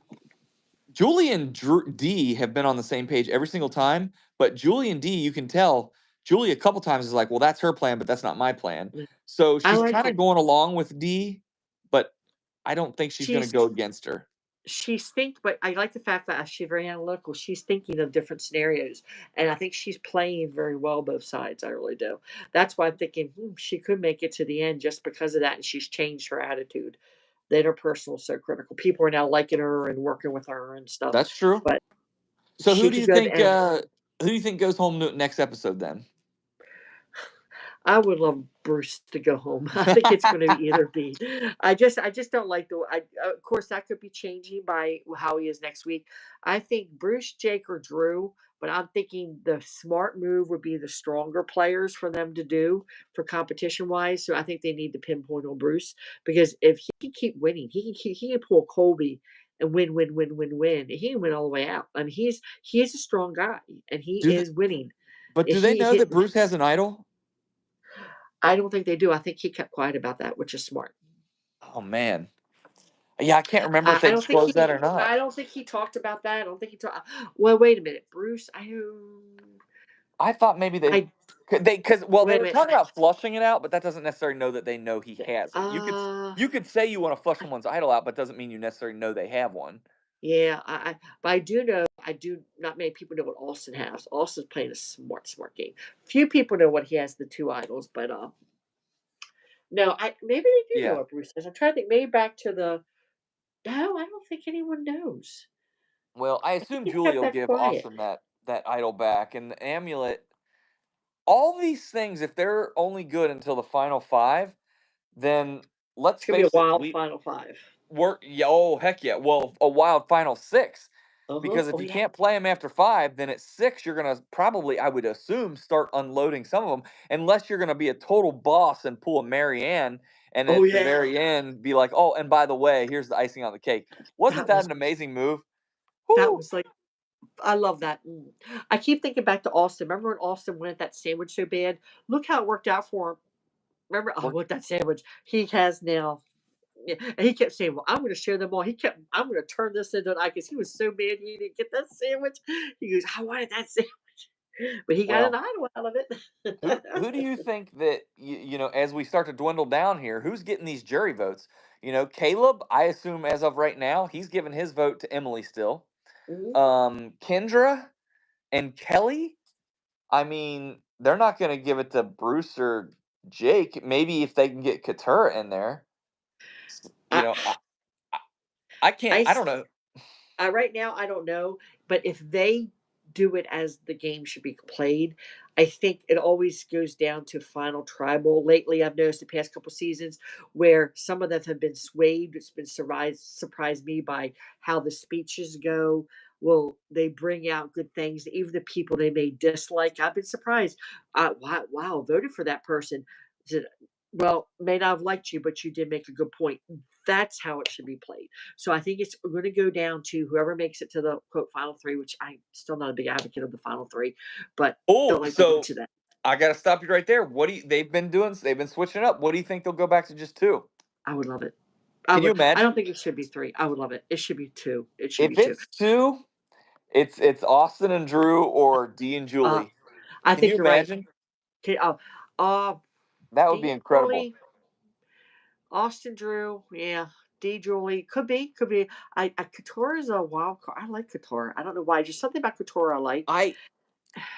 and D have been on the same page every single time, but Julie and D, you can tell Julie a couple times is like, well, that's her plan, but that's not my plan. Mm, So I she's like kind of it. going along with D, but I don't think she's gonna She's go against her. but I like the fact that she's very analytical. She's thinking of different scenarios, and I think she's playing very well both sides. I really do. That's why I'm thinking she could make it to the end just because of that, and she's changed her attitude. That her personal is so critical. People are now liking her and working with her and stuff, That's true. but So she could go to end. who do you think goes home next episode then? I would love Bruce to go home. I think it's gonna either be I just don't like the I of course, that could be changing by how he is next week. I think Bruce, Jake, or Drew, but I'm thinking the smart move would be the stronger players for them to do for competition-wise, so I think they need to pinpoint on Bruce because if he can keep winning, he can pull Colby and win, win, win, win, win. He can win all the way out. I mean, he's a strong guy, and he Do th is winning. but do they He know he that Bruce has an idol? I don't think they do. I think he kept quiet about that, which is smart. Oh, man. Yeah, I can't remember if they I don't think disclosed that or he. not. I don't think he talked about that. I don't think he talked. Well, wait a minute, Bruce. I thought maybe they I could they because well, they wait a were minute. talking about flushing it out, but that doesn't necessarily know that they know he has it. Uh, You could say you wanna flush someone's idol out, but doesn't mean you necessarily know they have one. yeah. But I do know. I do. Not many people know what Austin has. Austin's playing a smart, smart game. Few people know what he has. The two idols, but no. I maybe they do know Yeah. what Bruce has. I'm trying to think. Maybe back to the. No, I don't think anyone knows. Well, I I think assume he Julie kept will that give quiet. Austin that idol back, and the amulet all these things, if they're only good until the final 5, then let's It's gonna be a face it, wild final five. oh, heck yeah. Well, a wild final 6, Uh huh. because if Oh you yeah. can't play them after 5, then at 6, you're gonna probably, I would assume, start unloading some of them, unless you're gonna be a total boss and pull a Marianne, and Oh at the yeah. very end be like, "Oh, and by the way, here's the icing on the cake." Wasn't That that was an amazing move? that Whoo! was like I love that. I keep thinking back to Austin. Remember when Austin wanted that sandwich so bad? Look how it worked out for him. Remember, oh, I Work want that sandwich. He has now. Yeah, and he kept saying, "Well, I'm going to share them all." I'm going to turn this into an eye because he was so mad he didn't get that sandwich. He goes, "I wanted that sandwich," but he got an well, idol out of who it. do you think that as we start to dwindle down here, who's getting these jury votes? Caleb, I assume as of right now, he's given his vote to Emily still. Mhm. Kendra and Kelly, I mean, they're not going to give it to Bruce or Jake. Maybe if they can get Katura in there. You I, know, I, I can't. I I don't know. Right now, I don't know, but if they do it as the game should be played, I think it always goes down to final tribal. Lately, I've noticed the past couple seasons where some of them have been swayed. It's been surprised me by how the speeches go. Will they bring out good things? Even the people they may dislike, I've been surprised. Wow, voted for that person. Said, well, may not have liked you, but you did make a good point. That's how it should be played. So I think it's going to go down to whoever makes it to the quote final three, which I'm still not a big advocate of the final three, but don't Oh, like to go so into that. I got to stop you right there. What do you? They've been doing. They've been switching up. What do you think they'll go back to just two? I would love it. Can you I don't imagine? think it should be three. I would love it. It should be two. It should be If two. it's two, it's Austin and Drew or D and Uh, Julie. I Can you think you're right. imagine? Okay. Uh, That would be D incredible. Julie, Austin Drew, yeah. D Julie could be. I Couture is a wild card. I like Couture. I don't know why. Just something about Couture I like. I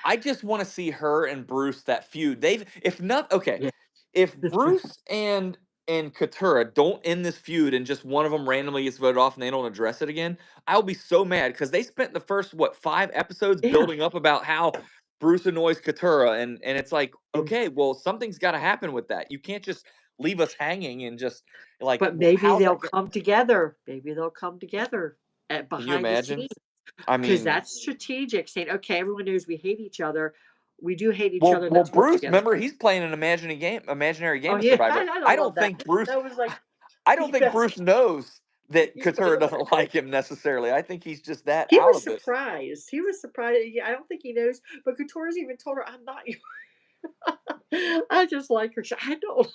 I just want to see her and Bruce that feud. They've if not okay, Yeah. if Bruce and Katura don't end this feud and just one of them randomly gets voted off and they don't address it again, I'll be so mad because they spent the first 5 episodes Yeah. building up about how Bruce annoys Katura and it's like And okay, well something's got to happen with that. You can't just leave us hanging and just like but maybe how's they'll that? come together. Maybe they'll come together at Can you behind the imagine? scenes I because mean, that's strategic. Saying, okay, everyone knows we hate each other. We do hate each well, other. well, Let's work Bruce, together. remember he's playing an imaginary Oh game of yeah, Survivor. I I don't love don't that. think Bruce, That was like, I don't think yes, Bruce knows that Couture yes. doesn't like him necessarily. I think he's just that He out was of it. surprised. He was surprised. Yeah, I don't think he knows. But Couture's even told her, "I'm not your." I just like her. I don't.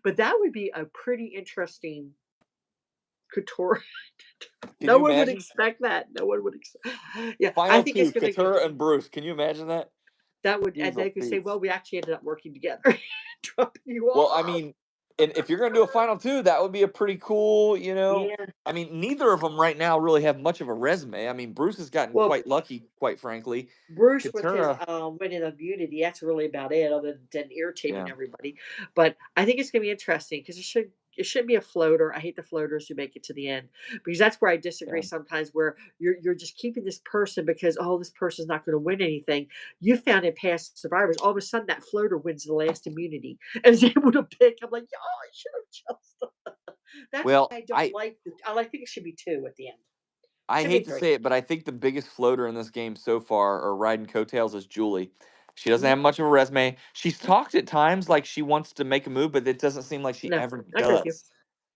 But that would be a pretty interesting Couture. Can No you one would imagine? expect that. No one would expect. Yeah, I Final think it's two, gonna. Couture and Bruce. Can you imagine that? That would, Jeez, and they oh, could say, Pete. "Well, we actually ended up working together, dropping you Well, I off." mean, and if you're gonna do a final two, that would be a pretty cool, Yeah. I mean, neither of them right now really have much of a resume. I mean, Bruce has gotten Well, quite lucky, quite frankly. Bruce with his, Katura, winning immunity, that's really about it other than irritating yeah, everybody, but I think it's gonna be interesting because it should be a floater. I hate the floaters who make it to the end because that's where I disagree yeah. sometimes where you're just keeping this person because, "Oh, this person's not gonna win anything." You found in past survivors, all of a sudden that floater wins the last immunity and is able to pick. I'm like, "Yeah, I should have just." That's Well, why I don't like think it should be 2 at the end. I Should be hate to 3. say it, but I think the biggest floater in this game so far, or riding coattails, is Julie. She doesn't have Mhm. much of a resume. She's talked at times like she wants to make a move, but it doesn't seem like she No, ever I agree with you. does.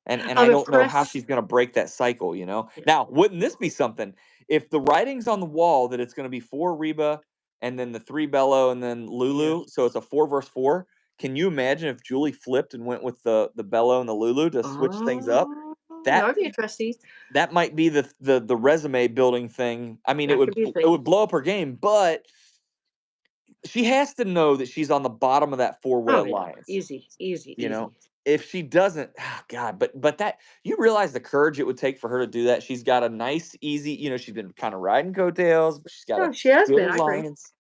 And I I'm don't know how impressed. she's gonna break that cycle. Yeah. Now, wouldn't this be something? If the writing's on the wall that it's gonna be 4 Reba and then the 3 Bello and then Yeah. Lulu, so it's a 4 versus 4. Can you imagine if Julie flipped and went with the Bello and the Lulu to switch things up? Oh, that That would be interesting. that might be the resume building thing. I mean, That could be a it thing. would blow up her game, but she has to know that she's on the bottom of that four-way Oh, yeah. alliance. Easy, easy, You know, easy. if she doesn't, God, but that you realize the courage it would take for her to do that. She's got a nice, easy, she's been kind of riding coattails, but she's got a No, she has good been, I agree. alliance.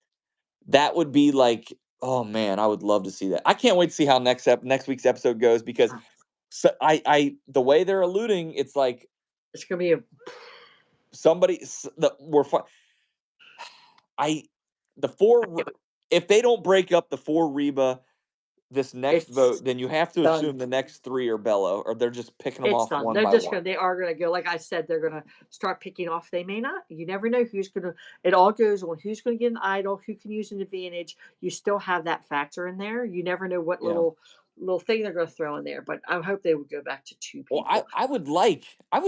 That would be like, oh man, I would love to see that. I can't wait to see how next week's episode goes because Uh, so the way they're alluding, it's like it's gonna be a somebody the we're I the four if they don't break up the four Reba this next it's vote, then you have to done. assume the next three are Bello, or they're just picking them It's off done. one They're by just one. gonna they are gonna go, like I said, they're gonna start picking off. They may not. You never know who's gonna it all goes on who's gonna get an idol, who can use an advantage. You still have that factor in there. You never know what Yeah. little thing they're gonna throw in there. But I hope they would go back to 2 Well, people. I would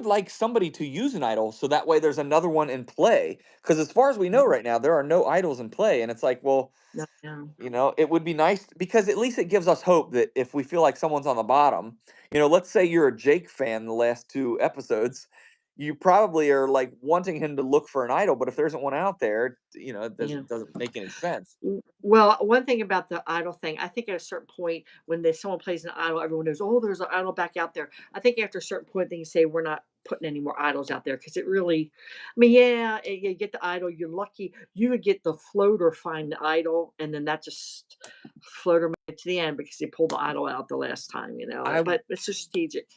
like somebody to use an idol so that way there's another one in play. Because as far as we know Mhm. right now, there are no idols in play, and it's like, well, No, no. it would be nice because at least it gives us hope that if we feel like someone's on the bottom, let's say you're a Jake fan the last two episodes, you probably are like wanting him to look for an idol, but if there isn't one out there, it Yeah. doesn't make any sense. Well, one thing about the idol thing, I think at a certain point when there's someone plays an idol, everyone knows, oh, there's an idol back out there. I think after a certain point, they can say we're not putting any more idols out there because it really, I mean, yeah, you get the idol, you're lucky. You would get the floater find the idol, and then that just floater made it to the end because they pulled the idol out the last time, I But it's just strategic.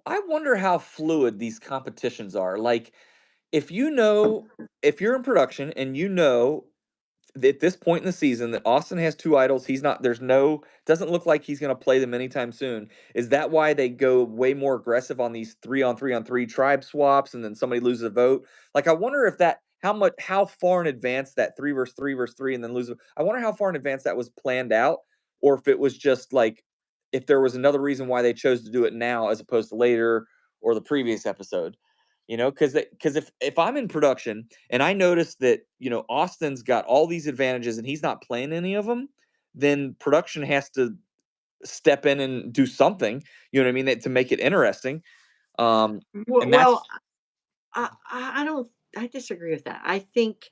I wonder how fluid these competitions are. Like if you know if you're in production and at this point in the season that Austin has two idols. He's not, there's no, doesn't look like he's going to play them anytime soon. Is that why they go way more aggressive on these 3-on-3-on-3 tribe swaps and then somebody loses a vote? Like, I wonder if how far in advance that 3 versus 3 and then I wonder how far in advance that was planned out, or if it was just like, if there was another reason why they chose to do it now as opposed to later or the previous episode. Because if I'm in production and I notice that Austin's got all these advantages and he's not playing any of them, then production has to step in and do something. You know what I mean? To make it interesting. Well, And well that's I don't I disagree with that. I think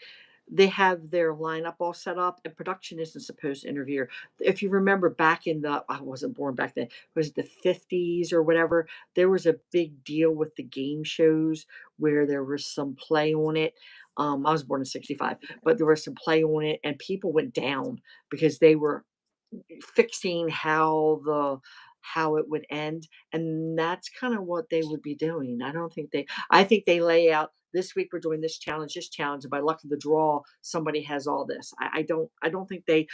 they have their lineup all set up and production isn't supposed to interfere. If you remember back in the I wasn't born back then, was it the 50s or whatever, there was a big deal with the game shows where there was some play on it. I was born in 65, but there was some play on it and people went down because they were fixing how it would end, and that's kinda what they would be doing. I think they lay out, "This week we're doing this challenge, and by luck of the draw, somebody has all this." I don't think they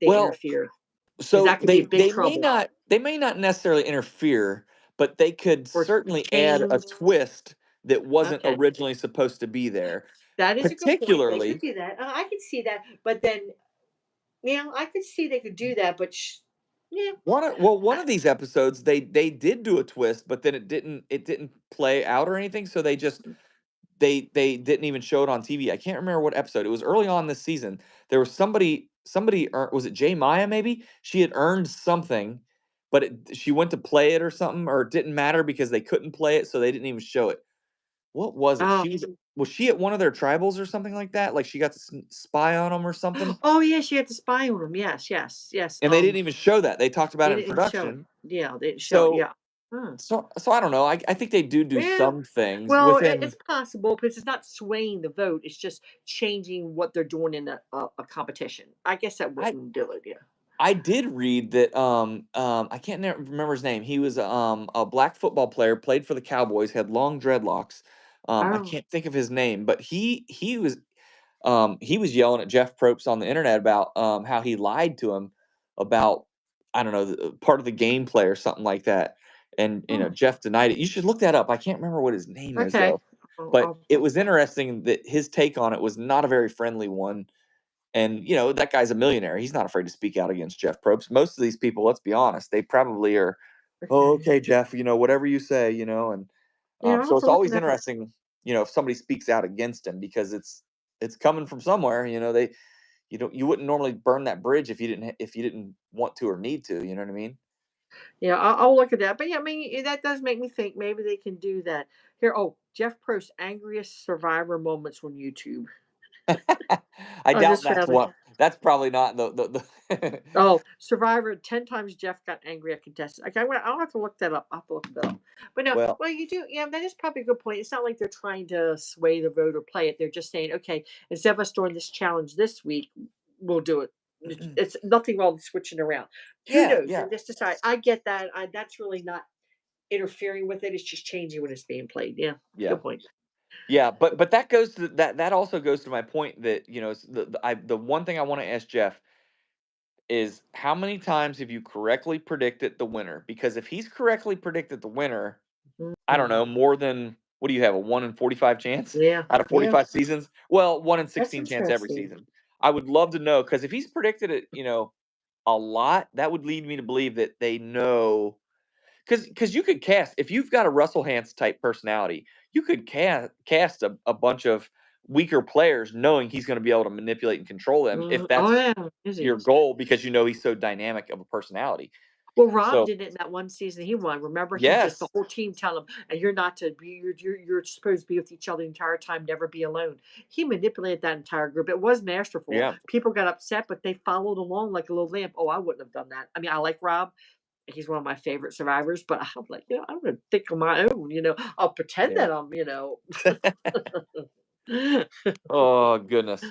well, interfere because so that could be big trouble they may not necessarily interfere, but they could or certainly add a change. twist that wasn't Okay, originally supposed to be there. that is a good point. They could Particularly, do that. I could see that, but then, I could see they could do that, but yeah, one I of these episodes they did do a twist, but then it didn't play out or anything. So they didn't even show it on TV. I can't remember what episode. It was early on this season. There was somebody was it Jay Maya maybe? She had earned something, but she went to play it or something, or it didn't matter because they couldn't play it, so they didn't even show it. what was it? Oh. Was she at one of their tribals or something like that? Like, she got to spy on them or something? Oh, yes, you had to spy on him. Yes, yes, yes. And they didn't even show that. They talked about They it in didn't show it. production. Yeah, they didn't show it. So Yeah. Huh. so I don't know. I think they do Yeah. some things Well, within. it's possible because it's not swaying the vote. It's just changing what they're doing in a competition. I guess that I wouldn't do it. Yeah. I did read that, I can't remember his name. He was, a black football player, played for the Cowboys, had long dreadlocks. I Oh. can't think of his name, but he was yelling at Jeff Probst on the internet about, how he lied to him about, I don't know, part of the gameplay or something like that. And, Hmm. Jeff denied it. You should look that up. I can't remember what his name is Okay. though. But I'll it look was that. interesting that his take on it was not a very friendly one. And, that guy's a millionaire. He's not afraid to speak out against Jeff Probst. Most of these people, let's be honest, they probably are, oh, Okay. okay, Jeff, whatever you say, and Yeah, I'll so have it's to look always that up. interesting, if somebody speaks out against him because it's coming from somewhere. You wouldn't normally burn that bridge if you didn't want to or need to. You know what I mean? Yeah, I'll look at that. But yeah, I mean, that does make me think maybe they can do that. Here, oh, Jeff Prost's angriest survivor moments on YouTube. I I doubt just that's found it. what. That's probably not the. Oh, Survivor, 10 times Jeff got angry at contestants. Okay, I'll have to look that up. I'll have to look that up. But no, Well, well, you do, yeah, that is probably a good point. It's not like they're trying to sway the vote or play it. They're just saying, okay, instead of us doing this challenge this week, we'll do it. It's nothing wrong with switching around. Who yeah, knows? yeah, And just decide. I get that. That's really not interfering with it. It's just changing when it's being played. Yeah, yeah. good point. Yeah, but that goes to that also goes to my point that, the one thing I want to ask Jeff is how many times have you correctly predicted the winner? Because if he's correctly predicted the winner, I don't Mhm. know, more than, what do you have, a 1 in 45 chance Yeah, out of yeah, 45 seasons? Well, 1 in that's 16 chance every interesting. season. I would love to know, because if he's predicted it, a lot, that would lead me to believe that they know. Because you could cast, if you've got a Russell Hantz type personality, you could cast a bunch of weaker players knowing he's going to be able to manipulate and control them if Oh that's yeah, is he? your goal, because he's so dynamic of a personality. Well, Rob So did it in that one season he won. Remember, he just the yes, whole team tell him, "And you're not to be. You're supposed to be with each other the entire time. Never be alone." He manipulated that entire group. It was masterful. yeah, People got upset, but they followed along like a little lamp. Oh, I wouldn't have done that. I mean, I like Rob. He's one of my favorite survivors, but I'm like, I'm gonna think of my own. I'll pretend yeah. that I'm. Oh, goodness.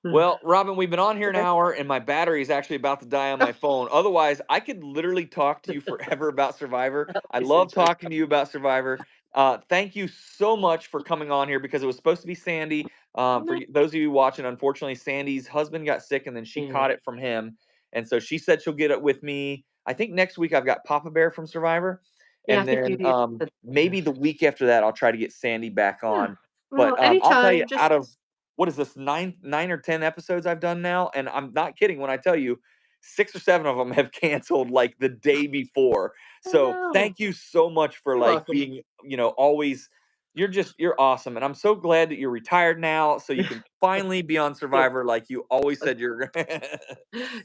Well, Robin, we've been on here an hour and my battery is actually about to die on my phone. Otherwise, I could literally talk to you forever about Survivor. I Obviously, love joke. talking to you about Survivor. Thank you so much for coming on here, because it was supposed to be Sandy. For those of you watching, unfortunately, Sandy's husband got sick and then she Yeah, caught it from him. And so she said she'll get it with me. I think next week I've got Papa Bear from Survivor. yeah. I And think you then do. maybe the week after that, I'll try to get Sandy back Yeah. on. Well, But I'll tell you, anytime. out Just of, what is this, nine or 10 episodes I've done now, and I'm not kidding when I tell you 6 or 7 of them have canceled like the day before. I So know. thank you so much for You're like welcome. being, always, you're awesome, and I'm so glad that you're retired now, so you can finally be on Survivor like you always said you're.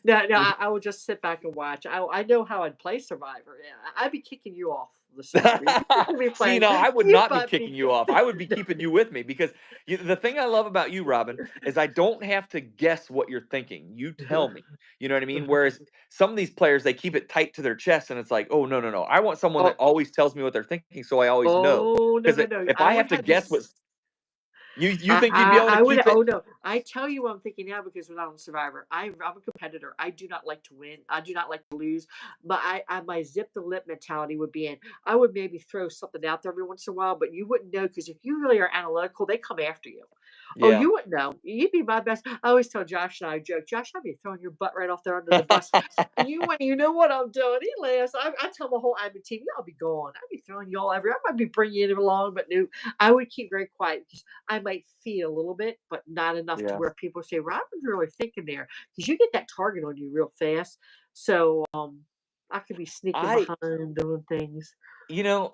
No, no, I will just sit back and watch. I know how I'd play Survivor. Yeah, I'd be kicking you off the Survivor. You'd be See, playing. no, I would You not be butt kicking me. you off. I would be keeping you with me, because the thing I love about you, Robin, is I don't have to guess what you're thinking. You tell me. You know what I mean? Whereas some of these players, they keep it tight to their chest, and it's like, oh, no, no, no. I want someone that Oh, always tells me what they're thinking, so I always know. oh no, Because no, no. if I I would have to have guess what this. you think you'd be able to I would. keep it. Oh no! I tell you what I'm thinking now because when I'm a survivor, I'm a competitor. I do not like to win. I do not like to lose. But my zip the lip mentality would be in. I would maybe throw something out there every once in a while, but you wouldn't know because if you really are analytical, they come after you. Oh, Yeah. you wouldn't know. You'd be my best. I always tell Josh and I joke. Josh, I'd be throwing your butt right off there under the bus. You wouldn't even know what I'm doing. He laughs. I tell my whole admin team, y'all be gone. I'd be throwing y'all everywhere. I might be bringing you along, but no, I would keep very quiet. I might feel a little bit, but not enough to Yeah. where people say, Robin's really thinking there. Because you get that target on you real fast. So I could be sneaking I behind doing things.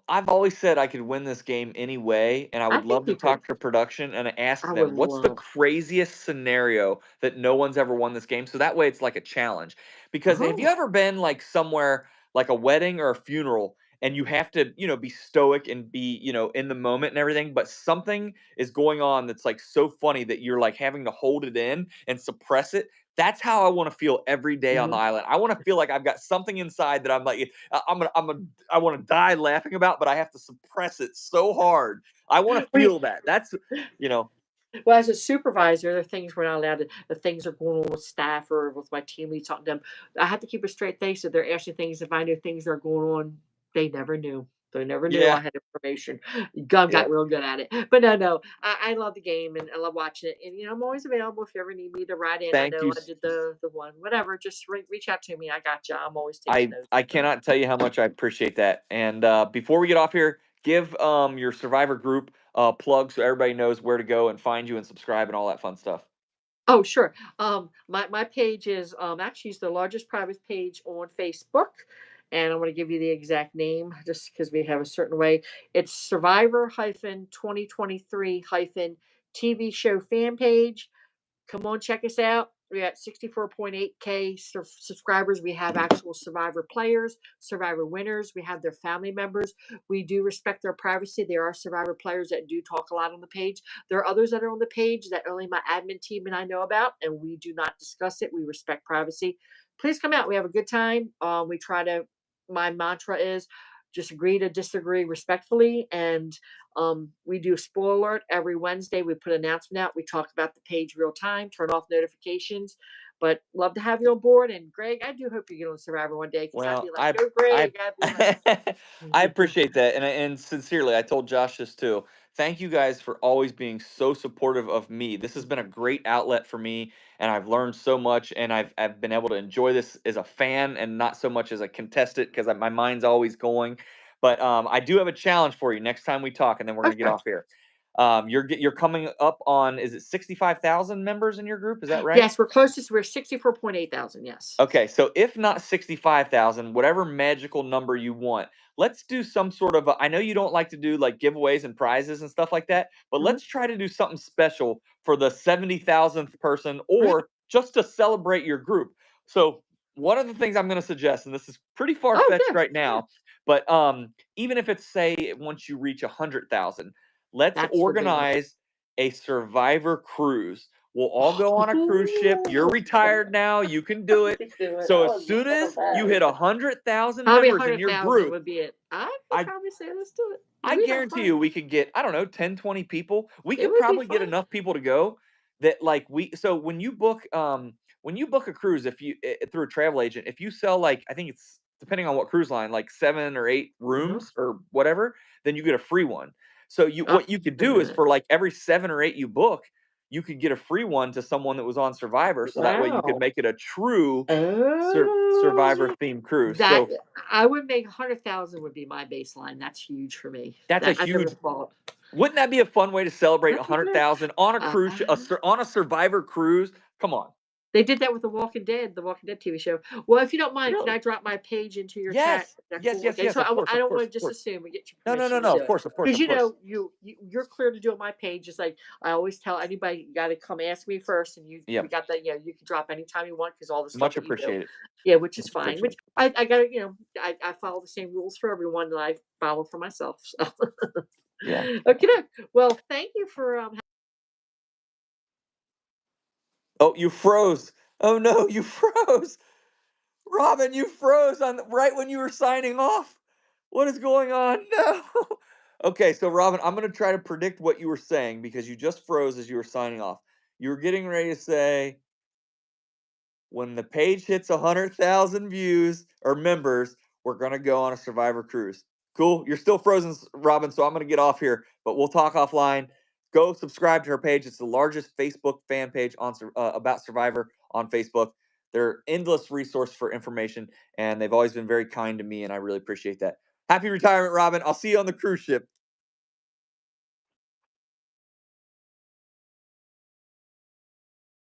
I've always said I could win this game anyway, and I I would think love to you could. talk to production and ask I would them what's the love. craziest scenario that no one's ever won this game. So that way it's like a challenge. Because have you Oh, ever been like somewhere like a wedding or a funeral, and you have to, be stoic and be, in the moment and everything, but something is going on that's like so funny that you're like having to hold it in and suppress it. That's how I want to feel every day on the Mhm. island. I want to feel like I've got something inside that I'm like, I want to die laughing about, but I have to suppress it so hard. I want to We feel that. That's, you know, Well, as a supervisor, there are things we're not allowed to the things are going on with staff or with my team lead talking to them. I have to keep a straight face if they're asking things, if I knew things are going on, they never knew. They never knew I yeah, had information. God yeah. got real good at it. But no, I love the game and I love watching it. And I'm always available if you ever need me to write in. I Thank you. know I did the one, whatever. Just reach out to me. I got you. I'm always taking I notes. I So. cannot tell you how much I appreciate that. And before we get off here, give your Survivor group plug so everybody knows where to go and find you and subscribe and all that fun stuff. Oh, sure. My page is actually it's the largest private page on Facebook, and I'm going to give you the exact name just because we have a certain way. It's Survivor hyphen 2023 hyphen TV show fan page. Come on, check us out. We got 64.8K subscribers. We have actual Survivor players, Survivor winners. We have their family members. We do respect their privacy. There are Survivor players that do talk a lot on the page. There are others that are on the page that only my admin team and I know about, and we do not discuss it. We respect privacy. Please come out. We have a good time. We try to, my mantra is just agree to disagree respectfully. And we do a spoiler alert every Wednesday. We put an announcement out. We talk about the page real time, turn off notifications. But love to have you on board. And Greg, I do hope you get on Survivor one day because I'd be Well, like, go Greg, I'd be like, I appreciate that, and sincerely, I told Josh this too. Thank you guys for always being so supportive of me. This has been a great outlet for me, and I've learned so much, and I've been able to enjoy this as a fan and not so much as a contestant because my mind's always going. But I do have a challenge for you next time we talk, and then we're oh, gonna get sure. off here. You're coming up on, is it 65,000 members in your group? Is that right? Yes, we're closest. We're 64.8 thousand. Yes. Okay, so if not 65,000, whatever magical number you want, let's do some sort of I know you don't like to do like giveaways and prizes and stuff like that, but Mhm. let's try to do something special for the 70,000th person Right. or just to celebrate your group. So, one of the things I'm going to suggest, and this is pretty Oh, far-fetched yeah. right Yeah. now, but even if it's say once you reach 100,000, let's That's the big one. organize a survivor cruise. We'll all go on a cruise ship. You're retired now, you can do it. We do it. So I as would soon love as you that. hit 100,000 Probably members in your 100,000 group, would be it. I would I probably say let's do it. I We have guarantee fun. you we could get, I don't know, 10, 20 people. We It could would be probably get fun. enough people to go that like so when you book a cruise, if you through a travel agent, if you sell like, I think it's depending on what cruise line, like 7 or 8 Mhm. rooms or whatever, then you get a free one. So Oh, what you could wait a do is minute. for like every 7 or 8 you book, you could get a free one to someone that was on Survivor, so that way you could Wow. make it a true Survivor Oh, themed cruise. that So I would make 100,000 would be my baseline. That's huge for me. that's a That I never huge. thought. Wouldn't that be a fun way to celebrate That'd be great. 100,000 on a Uh, cruise on a Survivor cruise? Come on. they did that with The Walking Dead TV show. Well, if you don't mind, can Really? I drop my page into your chat? Yes. Is that Yes, cool? yes, Okay, yes, so of course, I of don't course, want to of just course. assume we get your No, no, no, permission to no, do of it course, of course, because of course. you're clear to do it my page. It's like I always tell anybody, you got to come ask me first, and we Yep. got that. You can drop anytime you want because all the stuff Much that you do. appreciated. Yeah, which is Much fine. Which appreciated. I got to I follow the same rules for everyone that I follow for myself. So. Yeah. Okay. Well, thank you for Oh, you froze. Oh no, you froze. Robin, you froze on right when you were signing off. What is going on? No. Okay, so Robin, I'm going to try to predict what you were saying because you just froze as you were signing off. You were getting ready to say when the page hits 100,000 views or members, we're going to go on a Survivor cruise. Cool. You're still frozen, Robin, so I'm going to get off here, but we'll talk offline. Go subscribe to her page. It's the largest Facebook fan page on about Survivor on Facebook. They're endless resource for information, and they've always been very kind to me, and I really appreciate that. Happy retirement, Robin. I'll see you on the cruise ship.